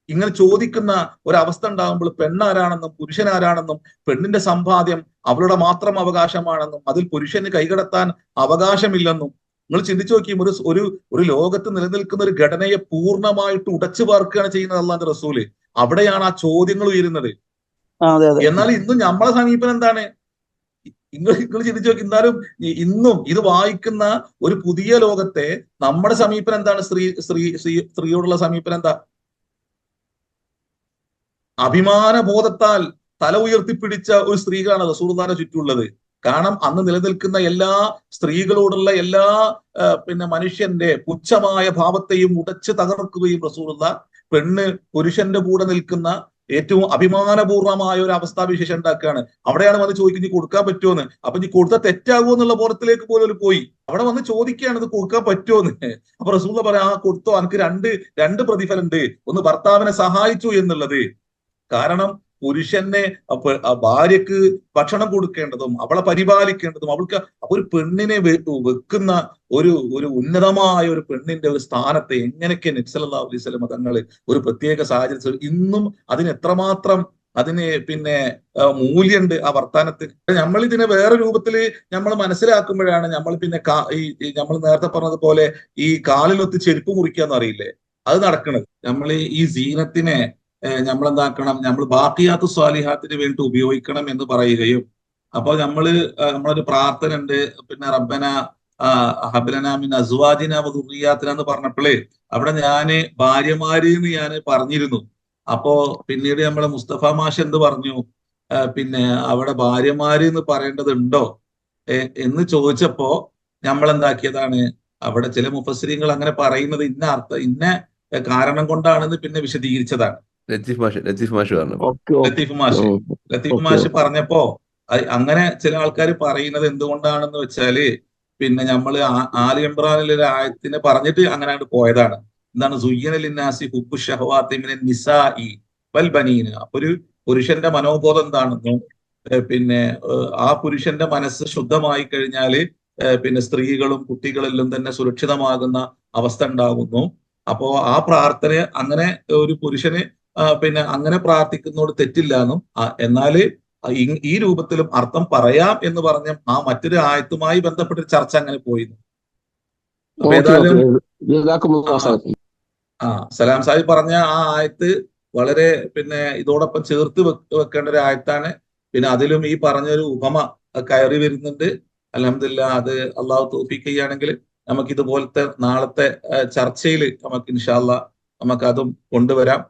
ഇങ്ങനെ ചോദിക്കുന്ന ഒരവസ്ഥ ഉണ്ടാകുമ്പോൾ പെണ്ണാരാണെന്നും പുരുഷനാരാണെന്നും, പെണ്ണിന്റെ സമ്പാദ്യം അവളുടെ മാത്രം അവകാശമാണെന്നും, അതിൽ പുരുഷന് കൈകടത്താൻ അവകാശമില്ലെന്നും, നിങ്ങൾ ചിന്തിച്ചു നോക്കിയും ഒരു ലോകത്ത് നിലനിൽക്കുന്ന ഒരു ഘടനയെ പൂർണ്ണമായിട്ട് ഉടച്ചു പാർക്കുകയാണ് ചെയ്യുന്നത് അള്ളാന്റെ റസൂല്. അവിടെയാണ് ആ ചോദ്യങ്ങൾ ഉയരുന്നത്. എന്നാൽ ഇന്നും നമ്മളെ സമീപനം എന്താണ്? നിങ്ങൾ ചിന്തിച്ചു നോക്കി. എന്നാലും ഇന്നും ഇത് വായിക്കുന്ന ഒരു പുതിയ ലോകത്തെ നമ്മുടെ സമീപനം എന്താണ്? സ്ത്രീയോടുള്ള സമീപനം എന്താ? അഭിമാന ബോധത്താൽ തല ഉയർത്തിപ്പിടിച്ച ഒരു സ്ത്രീകളാണ് റസൂലുള്ളാഹിന്റെ ചുറ്റുമുള്ളത്. കാരണം അന്ന് നിലനിൽക്കുന്ന എല്ലാ സ്ത്രീകളോടുള്ള എല്ലാ മനുഷ്യന്റെ പുച്ഛമായ ഭാവത്തെയും ഉടച്ച് തകർക്കുകയും റസൂലുള്ളാഹി പെണ്ണ് പുരുഷന്റെ കൂടെ നിൽക്കുന്ന ഏറ്റവും അഭിമാനപൂർണമായ ഒരു അവസ്ഥാവിശേഷം ഉണ്ടാക്കുകയാണ്. അവിടെയാണ് വന്ന് ചോദിക്കുന്നത് നീ കൊടുക്കാൻ പറ്റുമോന്ന്. അപ്പൊ നീ കൊടുത്താൽ തെറ്റാകുമോ എന്നുള്ള ബോധത്തിലേക്ക് പോലും പോയി. അവിടെ വന്ന് ചോദിക്കുകയാണ് ഇത് കൊടുക്കാൻ പറ്റുമോന്ന്. അപ്പൊ റസൂലുള്ളാഹി പറയാ കൊടുത്തോ, എനിക്ക് രണ്ട് പ്രതിഫലം ഉണ്ട്. ഒന്ന് ഭർത്താവിനെ സഹായിച്ചു എന്നുള്ളത്. കാരണം പുരുഷനെ ഭാര്യക്ക് ഭക്ഷണം കൊടുക്കേണ്ടതും അവളെ പരിപാലിക്കേണ്ടതും അവൾക്ക് ഒരു പെണ്ണിനെ വെക്കുന്ന ഒരു ഉന്നതമായ ഒരു പെണ്ണിന്റെ ഒരു സ്ഥാനത്തെ എങ്ങനെയൊക്കെ നബി സല്ലല്ലാഹു അലൈഹി വസല്ലം തങ്ങൾ ഒരു പ്രത്യേക സാഹചര്യത്തിൽ ഇന്നും അതിന് എത്രമാത്രം അതിന് മൂല്യമുണ്ട് ആ വർത്താനത്തിൽ. നമ്മൾ ഇതിനെ വേറെ രൂപത്തിൽ നമ്മൾ മനസ്സിലാക്കുമ്പോഴാണ് നമ്മൾ നമ്മൾ നേരത്തെ പറഞ്ഞതുപോലെ ഈ കാലിലൊത്ത് ചെരുപ്പ് മുറിക്കാന്ന് അറിയില്ലേ, അത് നടക്കുന്നത്. നമ്മൾ ഈ സീനത്തിനെ നമ്മൾ എന്താക്കണം, നമ്മൾ ബാക്കിയാത്ത് സ്വാലിഹാത്തിന് വേണ്ടി ഉപയോഗിക്കണം എന്ന് പറയുകയും, അപ്പൊ നമ്മളൊരു പ്രാർത്ഥന ഉണ്ട്, റബ്ബന ഹബ്ലനാ മിൻ അസ്വാജിനാ വ ദുർരിയാത്തിനാ എന്ന് പറഞ്ഞപ്പോഴേ അവിടെ ഞാന് ഭാര്യമാര് എന്ന് ഞാൻ പറഞ്ഞിരുന്നു. അപ്പോ പിന്നീട് നമ്മളെ മുസ്തഫ മാഷ് എന്ത് പറഞ്ഞു, അവിടെ ഭാര്യമാര് എന്ന് പറയേണ്ടതുണ്ടോ എന്ന് ചോദിച്ചപ്പോ നമ്മൾ എന്താക്കിയതാണ്, അവിടെ ചില മുഫസ്സിരീങ്ങൾ അങ്ങനെ പറയുന്നത് ഇന്ന കാരണം കൊണ്ടാണെന്ന് വിശദീകരിച്ചതാണ്. ലത്തീഫ് മാഷ് പറഞ്ഞപ്പോ അങ്ങനെ ചില ആൾക്കാർ പറയുന്നത് എന്തുകൊണ്ടാണെന്ന് വെച്ചാല് നമ്മള് ആലി ഇംറാനിലെ ഒരു ആയത്തിനെ പറഞ്ഞിട്ട് അങ്ങനെ അങ്ങോട്ട് പോയതാണ്. എന്താണ് സുയ്യന ലിന്നാസി ഹുബ്ബു ശഹവാത്തി മിനൻ നിസാഇ വൽ ബനീന. അപ്പൊ ഒരു പുരുഷന്റെ മനോബോധം എന്താണെന്നും ആ പുരുഷന്റെ മനസ്സ് ശുദ്ധമായി കഴിഞ്ഞാല് സ്ത്രീകളും കുട്ടികളെല്ലാം തന്നെ സുരക്ഷിതമാകുന്ന അവസ്ഥ ഉണ്ടാകുന്നു. അപ്പോ ആ പ്രാർത്ഥന അങ്ങനെ ഒരു പുരുഷന് അങ്ങനെ പ്രാർത്ഥിക്കുന്നതോട് തെറ്റില്ല എന്നും, എന്നാല് ഈ രൂപത്തിലും അർത്ഥം പറയാം എന്ന് പറഞ്ഞ ആ മറ്റൊരു ആയത്തുമായി ബന്ധപ്പെട്ട ചർച്ച അങ്ങനെ പോയിരുന്നു. അപ്പൊ ഏതായാലും സലാം സാഹിബ് പറഞ്ഞ ആ ആയത്ത് വളരെ ഇതോടൊപ്പം ചേർത്ത് വെക്കേണ്ട ഒരു ആയത്താണ്. അതിലും ഈ പറഞ്ഞൊരു ഉപമ കയറി വരുന്നുണ്ട്. അൽഹംദുലില്ലാ, അത് അള്ളാഹു തൗഫീഖ് ചെയ്യുകയാണെങ്കിൽ നമുക്ക് ഇതുപോലത്തെ നാളത്തെ ചർച്ചയിൽ നമുക്ക് ഇൻഷാ അല്ലാഹ് നമുക്ക് അതും കൊണ്ടുവരാം.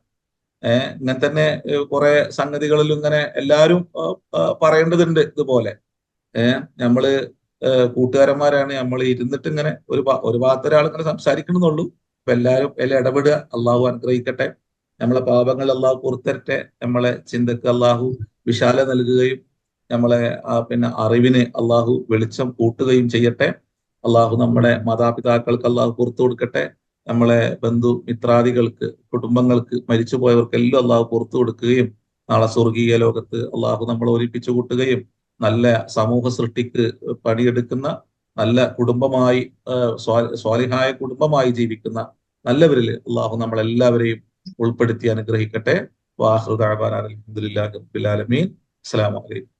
ഇങ്ങനെ തന്നെ കുറെ സംഗതികളിലും ഇങ്ങനെ എല്ലാവരും പറയേണ്ടതുണ്ട്. ഇതുപോലെ നമ്മള് കൂട്ടുകാരന്മാരാണ്, നമ്മൾ ഇരുന്നിട്ട് ഇങ്ങനെ ഒരു ഭാഗത്ത് ഒരാൾ ഇങ്ങനെ സംസാരിക്കണമെന്നുള്ളൂ. അപ്പൊ എല്ലാവരും എല്ലാം ഇടപെടുക. അള്ളാഹു അനുഗ്രഹിക്കട്ടെ, നമ്മളെ പാപങ്ങൾ അള്ളാഹു പുറത്തരട്ടെ, നമ്മളെ ചിന്തക്ക് അള്ളാഹു വിശാല നൽകുകയും നമ്മളെ അറിവിന് അള്ളാഹു വെളിച്ചം കൂട്ടുകയും ചെയ്യട്ടെ. അള്ളാഹു നമ്മുടെ മാതാപിതാക്കൾക്ക് അള്ളാഹു പുറത്തു കൊടുക്കട്ടെ. നമ്മളെ ബന്ധു മിത്രാദികൾക്ക്, കുടുംബങ്ങൾക്ക്, മരിച്ചുപോയവർക്കെല്ലാം അള്ളാഹു പുറത്തു കൊടുക്കുകയും നാളെ സ്വർഗീയ ലോകത്ത് അള്ളാഹു നമ്മളെ ഒരുമിപ്പിച്ചു കൂട്ടുകയും നല്ല സമൂഹ സൃഷ്ടിക്ക് പണിയെടുക്കുന്ന നല്ല കുടുംബമായി സ്വാലിഹായ കുടുംബമായി ജീവിക്കുന്ന നല്ലവരിൽ അള്ളാഹു നമ്മളെല്ലാവരെയും ഉൾപ്പെടുത്തി അനുഗ്രഹിക്കട്ടെ. വാഹിറു ദഅ്വാനാ അൽഹംദുലില്ലാഹി റബ്ബിൽ ആലമീൻ. അസ്സലാമു അലൈക്കും.